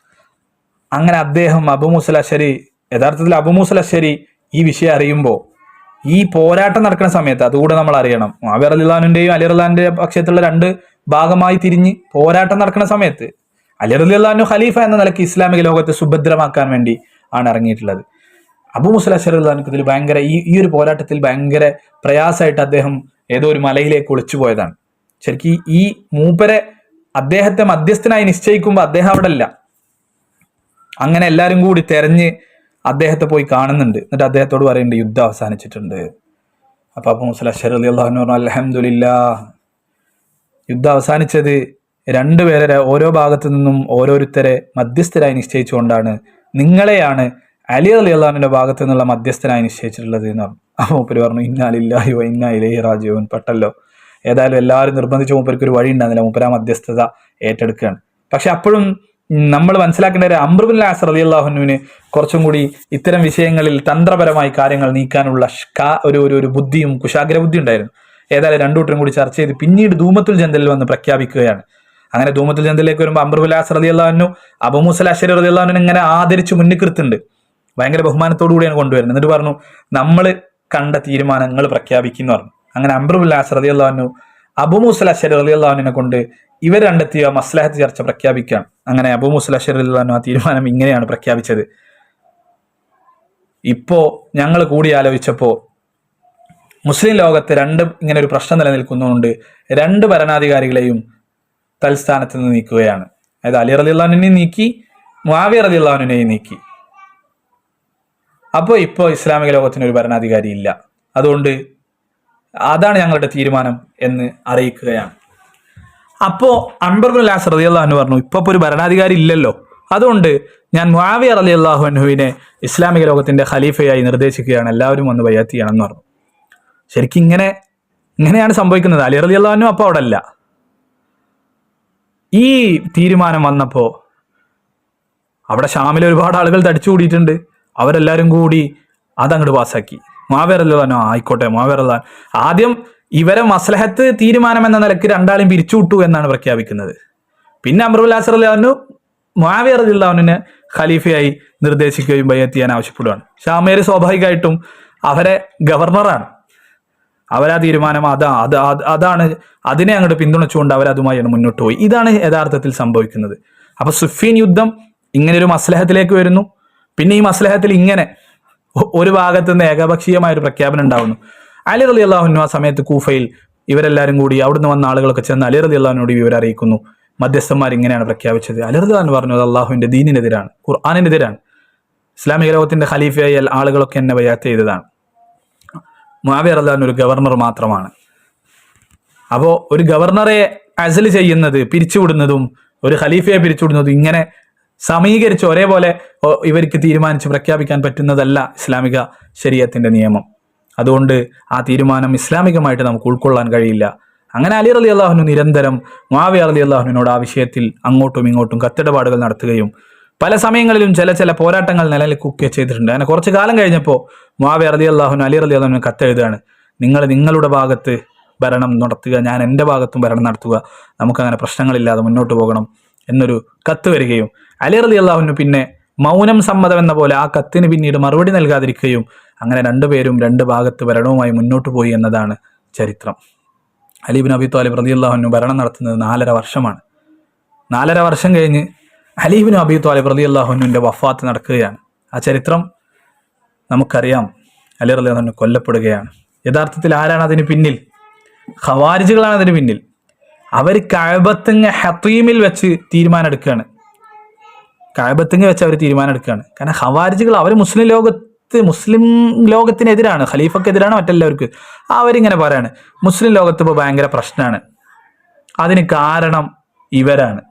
അങ്ങനെ അദ്ദേഹം അബൂ മൂസൽ അശ്ശരി, യഥാർത്ഥത്തിൽ അബൂ മൂസൽ അശ്ശരി ഈ വിഷയം അറിയുമ്പോൾ, ഈ പോരാട്ടം നടക്കുന്ന സമയത്ത്, അതുകൂടെ നമ്മൾ അറിയണം, മുആവിയ റളിയല്ലാഹു അൻഹുവിന്റെയും അലി റളിയല്ലാഹു അൻഹുവിന്റെയും പക്ഷത്തുള്ള രണ്ട് ഭാഗമായി തിരിഞ്ഞ് പോരാട്ടം നടക്കുന്ന സമയത്ത് അലി റളിയല്ലാഹു അൻഹു ഖലീഫ എന്ന നിലയ്ക്ക് ഇസ്ലാമിക ലോകത്തെ സുഭദ്രമാക്കാൻ വേണ്ടി ആണ് ഇറങ്ങിയിട്ടുള്ളത്. അബൂ മൂസൽ അശ്ശരി റളിയല്ലാഹു അൻഹു ഇതിൽ ഭയങ്കര ഈ ഒരു പോരാട്ടത്തിൽ ഭയങ്കര പ്രയാസമായിട്ട് അദ്ദേഹം ഏതോ ഒരു മലയിലേക്ക് ഒളിച്ചു പോയതാണ്. ശരിക്കും ഈ മൂപ്പരെ അദ്ദേഹത്തെ മധ്യസ്ഥനായി നിശ്ചയിക്കുമ്പോൾ അദ്ദേഹം അവിടെ അല്ല. അങ്ങനെ എല്ലാവരും കൂടി തെരഞ്ഞ് അദ്ദേഹത്തെ പോയി കാണുന്നുണ്ട്. എന്നിട്ട് അദ്ദേഹത്തോട് പറയുന്നുണ്ട്, യുദ്ധം അവസാനിച്ചിട്ടുണ്ട്. അപ്പൊ അബൂ മൂസൽ അശ്ശരി റളിയല്ലാഹു അൻഹു പറഞ്ഞു, അൽഹംദുലില്ലാഹ്, യുദ്ധം അവസാനിച്ചത് രണ്ടുപേരെ ഓരോ ഭാഗത്തു നിന്നും ഓരോരുത്തരെ മധ്യസ്ഥരായി നിശ്ചയിച്ചുകൊണ്ടാണ്. നിങ്ങളെയാണ് അലി റളിയല്ലാഹു അൻഹുവിന്റെ ഭാഗത്തു നിന്നുള്ള മധ്യസ്ഥനായി നിശ്ചയിച്ചിട്ടുള്ളത് എന്ന് പറഞ്ഞു. അപ്പോൾ മൂപ്പര് പറഞ്ഞു, ഇന്നാ ലില്ലാഹി വ ഇന്നാ ഇലൈഹി റാജിഊൻ. പെട്ടല്ലോ, ഏതായാലും എല്ലാവരും നിർബന്ധിച്ച് മൂപ്പർക്ക് ഒരു വഴി ഉണ്ടാകുന്നില്ല, മൂപ്പര് ആ മധ്യസ്ഥത ഏറ്റെടുക്കുകയാണ്. പക്ഷെ അപ്പോഴും നമ്മൾ മനസ്സിലാക്കേണ്ട ഒരു അംർ ഇബ്നുൽ ആസ് റളിയല്ലാഹു അൻഹുവിന് കുറച്ചും കൂടി ഇത്തരം വിഷയങ്ങളിൽ തന്ത്രപരമായി കാര്യങ്ങൾ നീക്കാനുള്ള ഒരു ബുദ്ധിയും കുശാഗ്ര ബുദ്ധി ഉണ്ടായിരുന്നു. ഏതായാലും രണ്ടുകൂട്ടരും കൂടി ചർച്ച ചെയ്ത് പിന്നീട് ധൂമത്തുൽ ജന്തലിൽ വന്ന് പ്രഖ്യാപിക്കുകയാണ്. അങ്ങനെ ധൂമത്തുൽ ജന്തലിലേക്ക് വരുമ്പോൾ അംർ ഇബ്നുൽ ആസ് റളിയല്ലാഹു അൻഹു അബൂ മൂസൽ അശ്ശരി റളിയല്ലാഹു അൻഹു ഇങ്ങനെ ആദരിച്ച് മുന്നിക്കിർത്തുന്നുണ്ട്. ഭയങ്കര ബഹുമാനത്തോടു കൂടിയാണ് കൊണ്ടുവരുന്നത്. എന്നിട്ട് പറഞ്ഞു, നമ്മൾ കണ്ട തീരുമാനങ്ങൾ പ്രഖ്യാപിക്കുന്നു പറഞ്ഞു. അങ്ങനെ അംർ ഇബ്നുൽ ആസ് റളിയല്ലാഹു അൻഹു അബൂ മൂസൽ അശ്ശരി റളിയല്ലാഹു അൻഹുവിനെ കൊണ്ട് ഇവർ കണ്ടെത്തിയ മസ്ലഹത്ത് ചർച്ച പ്രഖ്യാപിക്കുകയാണ്. അങ്ങനെ അബൂ മൂസൽ അശ്ശരി റളിയല്ലാഹു അൻഹു ആ തീരുമാനം ഇങ്ങനെയാണ് പ്രഖ്യാപിച്ചത്. ഇപ്പോ ഞങ്ങൾ കൂടി ആലോചിച്ചപ്പോ മുസ്ലിം ലോകത്ത് ഇങ്ങനെ ഒരു പ്രശ്നം നിലനിൽക്കുന്നുണ്ട്. രണ്ട് ഭരണാധികാരികളെയും തൽസ്ഥാനത്ത് നിന്ന് നീക്കുകയാണ്. അതായത് അലി റളിയല്ലാഹു അൻഹുവിനെയും നീക്കി, മുആവിയ റളിയല്ലാഹു അൻഹുവിനെയും നീക്കി. അപ്പോൾ ഇപ്പോൾ ഇസ്ലാമിക ലോകത്തിന് ഒരു ഭരണാധികാരി ഇല്ല. അതുകൊണ്ട് അതാണ് ഞങ്ങളുടെ തീരുമാനം എന്ന് അറിയിക്കുകയാണ്. അപ്പോൾ അംർ ഇബ്നുൽ ആസ് റളിയല്ലാഹു അൻഹു പറഞ്ഞു, ഇപ്പൊ ഒരു ഭരണാധികാരി ഇല്ലല്ലോ, അതുകൊണ്ട് ഞാൻ മുആവിയ റളിയല്ലാഹു അൻഹുവിനെ ഇസ്ലാമിക ലോകത്തിന്റെ ഖലീഫയായി നിർദ്ദേശിക്കുകയാണ്, എല്ലാവരും വന്ന് ബൈഅത്ത് ചെയ്യണം എന്ന് പറഞ്ഞു. ശരിക്കും ഇങ്ങനെയാണ് സംഭവിക്കുന്നത്. അലി റളിയല്ലാഹു അൻഹു അപ്പോൾ അവിടെ അല്ല. ഈ തീരുമാനം വന്നപ്പോൾ അവിടെ ഷാമിലെ ഒരുപാട് ആളുകൾ തടിച്ചു കൂടിയിട്ടുണ്ട്. അവരെല്ലാവരും കൂടി അതങ്ങോട്ട് പാസ്സാക്കി. മുആവിയ റളിയല്ലാഹു അൻഹു ആയിക്കോട്ടെ, മുആവിയ റളിയല്ലാഹു അൻഹു ആദ്യം ഇവരെ മസ്ലഹത്ത് തീരുമാനം എന്ന നിലയ്ക്ക് രണ്ടാളും പിരിച്ചുവിട്ടു എന്നാണ് പ്രഖ്യാപിക്കുന്നത്. പിന്നെ അംർ ഇബ്നുൽ ആസ് റളിയല്ലാഹു അൻഹു മുആവിയ റളിയല്ലാഹു അൻഹുവിനെ ഖലീഫയായി നിർദ്ദേശിക്കുകയും ബൈഅത്ത് ചെയ്യാൻ ആവശ്യപ്പെടുകയാണ്. ഷാമിയർ സ്വാഭാവികമായിട്ടും അവരെ ഗവർണറാണ്, അവരാ തീരുമാനം അതാണ്, അതിനെ അങ്ങോട്ട് പിന്തുണച്ചുകൊണ്ട് അവരതുമായാണ് മുന്നോട്ട് പോയി. ഇതാണ് യഥാർത്ഥത്തിൽ സംഭവിക്കുന്നത്. അപ്പൊ സുഫീൻ യുദ്ധം ഇങ്ങനെ ഒരു മസ്ലഹത്തിലേക്ക് വരുന്നു. പിന്നെ ഈ മസ്ലഹത്തിൽ ഇങ്ങനെ ഒരു ഭാഗത്ത് നിന്ന് ഏകപക്ഷീയമായ ഒരു പ്രഖ്യാപനം ഉണ്ടാവുന്നു. അലി റളിയല്ലാഹു അൻഹു ആ സമയത്ത് കൂഫയിൽ ഇവരെല്ലാവരും കൂടി അവിടുന്ന് വന്ന ആളുകളൊക്കെ ചെന്ന് അലി റളിയല്ലാഹു അൻഹുവിനോട് വിവരം അറിയിക്കുന്നു, മധ്യസ്ഥന്മാർ ഇങ്ങനെയാണ് പ്രഖ്യാപിച്ചത്. അലി റളിയല്ലാഹു അൻഹു പറഞ്ഞു, അത് അള്ളാഹുവിന്റെ ദീനിനെതിരാണ്, ഖുർആനിനെതിരാണ്, ഇസ്ലാമിക ലോകത്തിന്റെ ഖലീഫയായി ആളുകളൊക്കെ എന്നെ ബൈഅത്ത് ചെയ്തതാണ്. മുആവിയ റളിയല്ലാഹു അൻഹു ഒരു ഗവർണർ മാത്രമാണ്. അപ്പോൾ ഒരു ഗവർണറെ അസൽ ചെയ്യുന്നത്, പിരിച്ചുവിടുന്നതും ഒരു ഖലീഫയെ പിരിച്ചുവിടുന്നതും ഇങ്ങനെ സമീകരിച്ച് ഒരേപോലെ ഇവർക്ക് തീരുമാനിച്ച് പ്രഖ്യാപിക്കാൻ പറ്റുന്നതല്ല ഇസ്ലാമിക ശരീഅത്തിന്റെ നിയമം. അതുകൊണ്ട് ആ തീരുമാനം ഇസ്ലാമികമായിട്ട് നമുക്ക് ഉൾക്കൊള്ളാൻ കഴിയില്ല. അങ്ങനെ അലി റളിയല്ലാഹു അൻഹു നിരന്തരം മുആവിയ റളിയല്ലാഹു അൻഹുവിനോട് ആ വിഷയത്തിൽ അങ്ങോട്ടും ഇങ്ങോട്ടും കത്തിടപാടുകൾ നടത്തുകയും പല സമയങ്ങളിലും ചില പോരാട്ടങ്ങൾ നിലനിൽക്കുകയും ചെയ്തിട്ടുണ്ട്. അങ്ങനെ കുറച്ചു കാലം കഴിഞ്ഞപ്പോൾ മുആവിയ റളിയല്ലാഹു അൻഹു അലി റളിയല്ലാഹു അൻഹു കത്തെഴുതുകയാണ്, നിങ്ങൾ നിങ്ങളുടെ ഭാഗത്ത് ഭരണം നടത്തുക, ഞാൻ എൻ്റെ ഭാഗത്തും ഭരണം നടത്തുക, നമുക്കങ്ങനെ പ്രശ്നങ്ങളില്ലാതെ മുന്നോട്ട് പോകണം എന്നൊരു കത്ത് വരികയും അലി റളിയല്ലാഹു അൻഹു പിന്നെ മൗനം സമ്മതം എന്ന പോലെ ആ കത്തിന് പിന്നീട് മറുപടി നൽകാതിരിക്കുകയും അങ്ങനെ രണ്ടുപേരും രണ്ട് ഭാഗത്ത് ഭരണവുമായി മുന്നോട്ട് പോയി എന്നതാണ് ചരിത്രം. അലി ഇബ്നു അബീ ത്വാലിബ് റളിയല്ലാഹു അൻഹു ഭരണം നടത്തുന്നത് 4.5 വർഷമാണ്. 4.5 വർഷം കഴിഞ്ഞ് അലി ഇബ്നു അബീ ത്വാലിബ് റളിയല്ലാഹു അൻഹുവിന്റെ വഫാത്ത് നടക്കുകയാണ്. ആ ചരിത്രം നമുക്കറിയാം. അലി റളിയല്ലാഹു അൻഹു കൊല്ലപ്പെടുകയാണ്. യഥാർത്ഥത്തിൽ ആരാണ് അതിന് പിന്നിൽ? ഖവാരിജുകളാണ് അതിന് പിന്നിൽ. അവർ കഅബത്തുങ്ങ ഹതീമിൽ വെച്ച് തീരുമാനം എടുക്കുകയാണ്. കഅബത്തിങ്കൽ വെച്ച് അവർ തീരുമാനം എടുക്കുകയാണ്. കാരണം ഖവാരിജികൾ അവർ മുസ്ലിം ലോകത്തിനെതിരാണ്, ഖലീഫക്കെതിരാണ്, മറ്റെല്ലാവർക്കും. അവരിങ്ങനെ പറയാണ് മുസ്ലിം ലോകത്ത് ഇപ്പോൾ ഭയങ്കര പ്രശ്നമാണ്, അതിന് കാരണം ഇവരാണ്.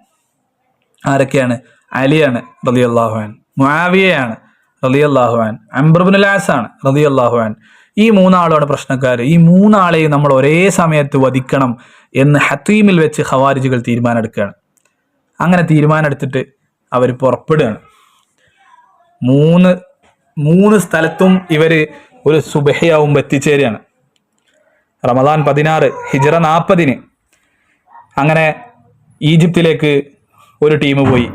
ആരൊക്കെയാണ്? അലിയാണ് റളിയല്ലാഹു അൻഹു, മുആവിയയാണ് റളിയല്ലാഹു അൻഹു, അംർ ഇബ്നുൽ ആസ് ആണ് റളിയല്ലാഹു അൻഹു. ഈ മൂന്നാളാണ് പ്രശ്നക്കാർ. ഈ മൂന്നാളെയും നമ്മൾ ഒരേ സമയത്ത് വധിക്കണം എന്ന് ഹത്തീമിൽ വെച്ച് ഖവാരിജികൾ തീരുമാനം എടുക്കുകയാണ്. അങ്ങനെ തീരുമാനം എടുത്തിട്ട് അവർ പുറപ്പെടുകയാണ്. മൂന്ന് സ്ഥലത്തും ഇവർ ഒരു സുബഹിയാവുമ്പോൾ എത്തിച്ചേരുകയാണ്. റമദാൻ 16 ഹിജ്റ 40. അങ്ങനെ ഈജിപ്തിലേക്ക് ഒരു ടീം പോയി,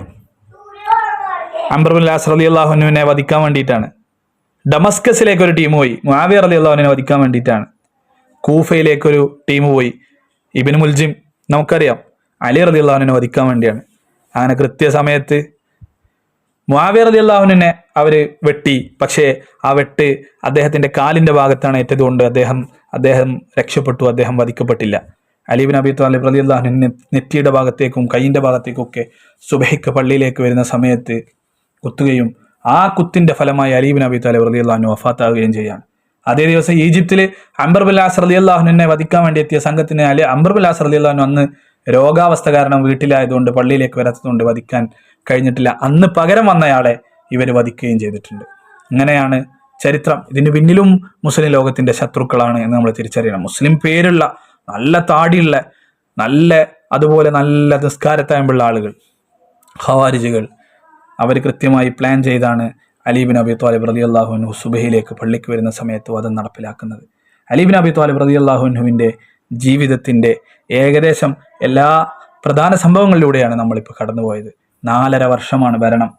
അംർ ഇബ്നുൽ ആസ് റളിയല്ലാഹു അൻഹുവിനെ വധിക്കാൻ വേണ്ടിയിട്ടാണ്. ഡമസ്കസിലേക്ക് ഒരു ടീം പോയി, മുആവിയ റളിയല്ലാഹു അൻഹുവിനെ വധിക്കാൻ വേണ്ടിയിട്ടാണ്. കൂഫയിലേക്കൊരു ടീം പോയി, ഇബ്നു മുൽജിം നമുക്കറിയാം, അലി റളിയല്ലാഹു അൻഹുവിനെ വധിക്കാൻ വേണ്ടിയാണ്. അങ്ങനെ കൃത്യസമയത്ത് മുആവിയ റളിയല്ലാഹു അൻഹുവിനെ അവർ വെട്ടി. പക്ഷേ ആ വെട്ട് അദ്ദേഹത്തിന്റെ കാലിന്റെ ഭാഗത്താണ് ഏറ്റതുകൊണ്ട് അദ്ദേഹം രക്ഷപ്പെട്ടു, അദ്ദേഹം വധിക്കപ്പെട്ടില്ല. അലി ഇബ്നു അബീ ത്വാലിബ് റളിയല്ലാഹു അൻഹു നെറ്റിയുടെ ഭാഗത്തേക്കും കൈയിന്റെ ഭാഗത്തേക്കും ഒക്കെ സുബഹിക്ക് പള്ളിയിലേക്ക് വരുന്ന സമയത്ത് കുത്തുകയും ആ കുത്തിന്റെ ഫലമായി അലി ഇബ്നു അബീ ത്വാലിബ് റളിയല്ലാഹു അൻഹു വഫാത്താവുകയും ചെയ്യാണ്. അതേ ദിവസം ഈജിപ്തിൽ അംർ ഇബ്നുൽ ആസ് റളിയല്ലാഹു അൻഹുവിനെ വധിക്കാൻ വേണ്ടി എത്തിയ സംഘത്തിന് അംർ ഇബ്നുൽ ആസ് റളിയല്ലാഹു അൻഹു അന്ന് രോഗാവസ്ഥ കാരണം വീട്ടിലായതുകൊണ്ട് പള്ളിയിലേക്ക് വരാത്തതുകൊണ്ട് വധിക്കാൻ കഴിഞ്ഞിട്ടില്ല. അന്ന് പകരം വന്നയാളെ ഇവർ വധിക്കുകയും ചെയ്തിട്ടുണ്ട്. ഇങ്ങനെയാണ് ചരിത്രം. ഇതിന് പിന്നിലും മുസ്ലിം ലോകത്തിന്റെ ശത്രുക്കളാണ് എന്ന് നമ്മൾ തിരിച്ചറിയണം. മുസ്ലിം പേരുള്ള, നല്ല താടിയുള്ള, അതുപോലെ നല്ല നിസ്കാരത്തായുള്ള ആളുകൾ ഖവാരിജികൾ, അവർ കൃത്യമായി പ്ലാൻ ചെയ്താണ് അലി ഇബ്നു അബീ ത്വാലിബ് റളിയല്ലാഹു അൻഹു സുബഹിയിലേക്ക് പള്ളിക്ക് വരുന്ന സമയത്ത് വധം നടപ്പിലാക്കുന്നത്. അലി ഇബ്നു അബീ ത്വാലിബ് റളിയല്ലാഹു അൻഹുവിൻ്റെ ജീവിതത്തിൻ്റെ ഏകദേശം എല്ലാ പ്രധാന സംഭവങ്ങളിലൂടെയാണ് നമ്മളിപ്പോൾ കടന്നുപോയത്. 4.5 വർഷമാണ് ഭരണം.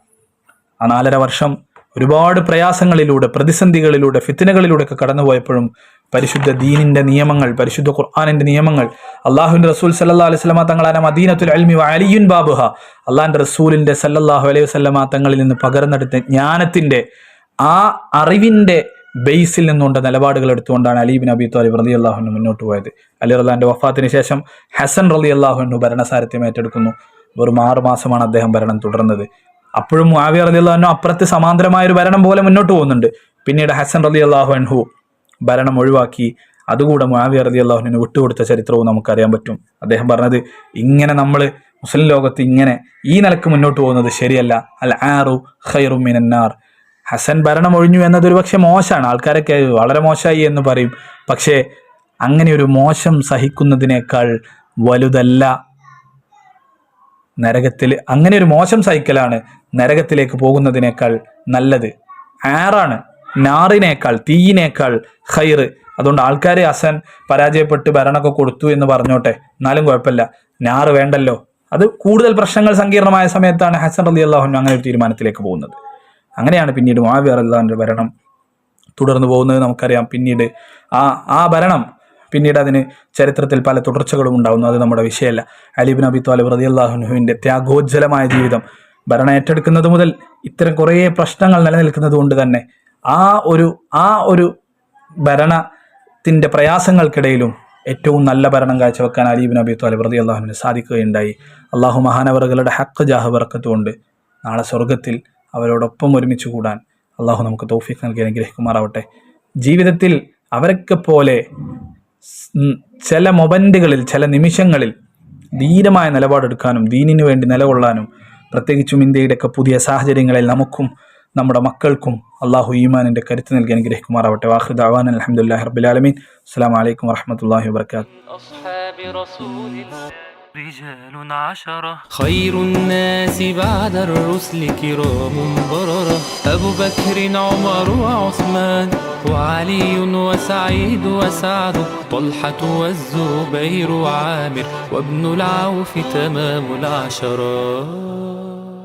ആ 4.5 വർഷം ഒരുപാട് പ്രയാസങ്ങളിലൂടെ, പ്രതിസന്ധികളിലൂടെ, ഫിത്നകളിലൂടെ ഒക്കെ കടന്നുപോയപ്പോഴും പരിശുദ്ധ ദീനിന്റെ നിയമങ്ങൾ, പരിശുദ്ധ ഖുർആനിന്റെ നിയമങ്ങൾ, അള്ളാഹുവിന്റെ റസൂൽ സല്ലല്ലാഹു അലൈഹി വസല്ലമ തങ്ങളാണ് മദീനത്തുൽ ഇൽമി വ അലിയുൻ ബാബുഹ, അള്ളാഹിന്റെ റസൂലിന്റെ സല്ലല്ലാഹു അലൈഹി വസല്ലമ തങ്ങളിൽ നിന്ന് പകർന്നെടുത്ത ജ്ഞാനത്തിന്റെ ആ അറിവിന്റെ ബേസിൽ നിന്നുകൊണ്ട് നിലപാടുകൾ എടുത്തുകൊണ്ടാണ് അലി ഇബ്നു അബീ ത്വാലിബ് റളിയല്ലാഹു അൻഹു മുന്നോട്ട് പോയത്. അലി റളിയല്ലാഹുവിന്റെ വഫാത്തിന് ശേഷം ഹസൻ റളിയല്ലാഹു അൻഹു ഭരണസാരഥ്യം ഏറ്റെടുക്കുന്നു. വെറും 6 മാസമാണ് അദ്ദേഹം ഭരണം തുടർന്നത്. അപ്പോഴും മുആവിയ റളിയല്ലാഹു അൻഹു അപ്പുറത്ത് സമാന്തരമായ ഒരു ഭരണം പോലെ മുന്നോട്ട് പോകുന്നുണ്ട്. പിന്നീട് ഹസൻ റളിയല്ലാഹു അൻഹു ഭരണം ഒഴിവാക്കി അതുകൂടെ മുആവിയ റളിയല്ലാഹു അൻഹുവിന് വിട്ടുകൊടുത്ത ചരിത്രവും നമുക്കറിയാൻ പറ്റും. അദ്ദേഹം പറഞ്ഞത്, ഇങ്ങനെ നമ്മൾ മുസ്ലിം ലോകത്ത് ഇങ്ങനെ ഈ നിലക്ക് മുന്നോട്ട് പോകുന്നത് ശരിയല്ല, അൽ ആറു ഖൈറു മിനന്നാർ. ഹസൻ ഭരണം ഒഴിഞ്ഞു എന്നത് ഒരു പക്ഷെ മോശമാണ്, ആൾക്കാരൊക്കെ വളരെ മോശമായി എന്ന് പറയും. പക്ഷേ അങ്ങനെ ഒരു മോശം സഹിക്കുന്നതിനേക്കാൾ വലുതല്ല നരകത്തിൽ, അങ്ങനെ ഒരു മോശം സഹിക്കലാണ് നരകത്തിലേക്ക് പോകുന്നതിനേക്കാൾ നല്ലത്. ആറാണ് നാറിനേക്കാൾ, തീയിനേക്കാൾ ഖൈറ്. അതുകൊണ്ട് ആൾക്കാർ ഹസൻ പരാജയപ്പെട്ട് ഭരണമൊക്കെ കൊടുത്തു എന്ന് പറഞ്ഞോട്ടെ, എന്നാലും കുഴപ്പമില്ല, നാറ് വേണ്ടല്ലോ. അത് കൂടുതൽ പ്രശ്നങ്ങൾ സങ്കീർണമായ സമയത്താണ് ഹസൻ റളിയല്ലാഹു അൻഹു അങ്ങനെ ഒരു തീരുമാനത്തിലേക്ക് പോകുന്നത്. അങ്ങനെയാണ് പിന്നീട് മുആവിയ റളിയല്ലാഹു അൻഹുവിന്റെ ഭരണം തുടർന്നു പോകുന്നത് നമുക്കറിയാം. പിന്നീട് ആ ഭരണം പിന്നീട് അതിന് ചരിത്രത്തിൽ പല തുടർച്ചകളും ഉണ്ടാകുന്നു, അത് നമ്മുടെ വിഷയമല്ല. അലി ഇബ്നു അബീ ത്വാലിബ് റളിയല്ലാഹു അൻഹുവിൻ്റെ ത്യാഗോജ്ജലമായ ജീവിതം, ഭരണം ഏറ്റെടുക്കുന്നത് മുതൽ ഇത്തരം കുറേ പ്രശ്നങ്ങൾ നിലനിൽക്കുന്നത് കൊണ്ട് തന്നെ ആ ഒരു ഭരണത്തിൻ്റെ പ്രയാസങ്ങൾക്കിടയിലും ഏറ്റവും നല്ല ഭരണം കാഴ്ചവെക്കാൻ അലി ഇബ്നു അബീ ത്വാലിബ് റളിയല്ലാഹു അൻഹുവിന് സാധിക്കുകയുണ്ടായി. അള്ളാഹു മഹാനവറുകളുടെ ഹഖ് ജാഹ് ബറക്കത്തുകൊണ്ട് നാളെ സ്വർഗത്തിൽ അവരോടൊപ്പം ഒരുമിച്ച് കൂടാൻ അള്ളാഹു നമുക്ക് തൗഫീഖ് നൽകി അനുഗ്രഹിക്കുമാറാവട്ടെ. ജീവിതത്തിൽ അവരൊക്കെ പോലെ ചില മൊമെന്റുകളിൽ, ചില നിമിഷങ്ങളിൽ ധീരമായ നിലപാടെടുക്കാനും ദീനിനു വേണ്ടി നിലകൊള്ളാനും, പ്രത്യേകിച്ചും ഇന്ത്യയുടെയൊക്കെ പുതിയ സാഹചര്യങ്ങളിൽ നമുക്കും നമ്മുടെ മക്കൾക്കും അള്ളാഹു ഈമാനിന്റെ കരുത്ത് നൽകി അനുഗ്രഹിക്കുമാറാവട്ടെ. വാഖിറു ദഅവാന അൽഹംദുലില്ലാഹി റബ്ബിൽ ആലമീൻ. അസ്സലാമു അലൈക്കും വറഹ്മത്തുള്ളാഹി വബറകാതുഹു. رجال 10 خير الناس بعد الرسل كرام بررة أبو بكر عمر وعثمان وعلي وسعيد وسعد طلحة والزبير وعامر وابن العوف تمام 10.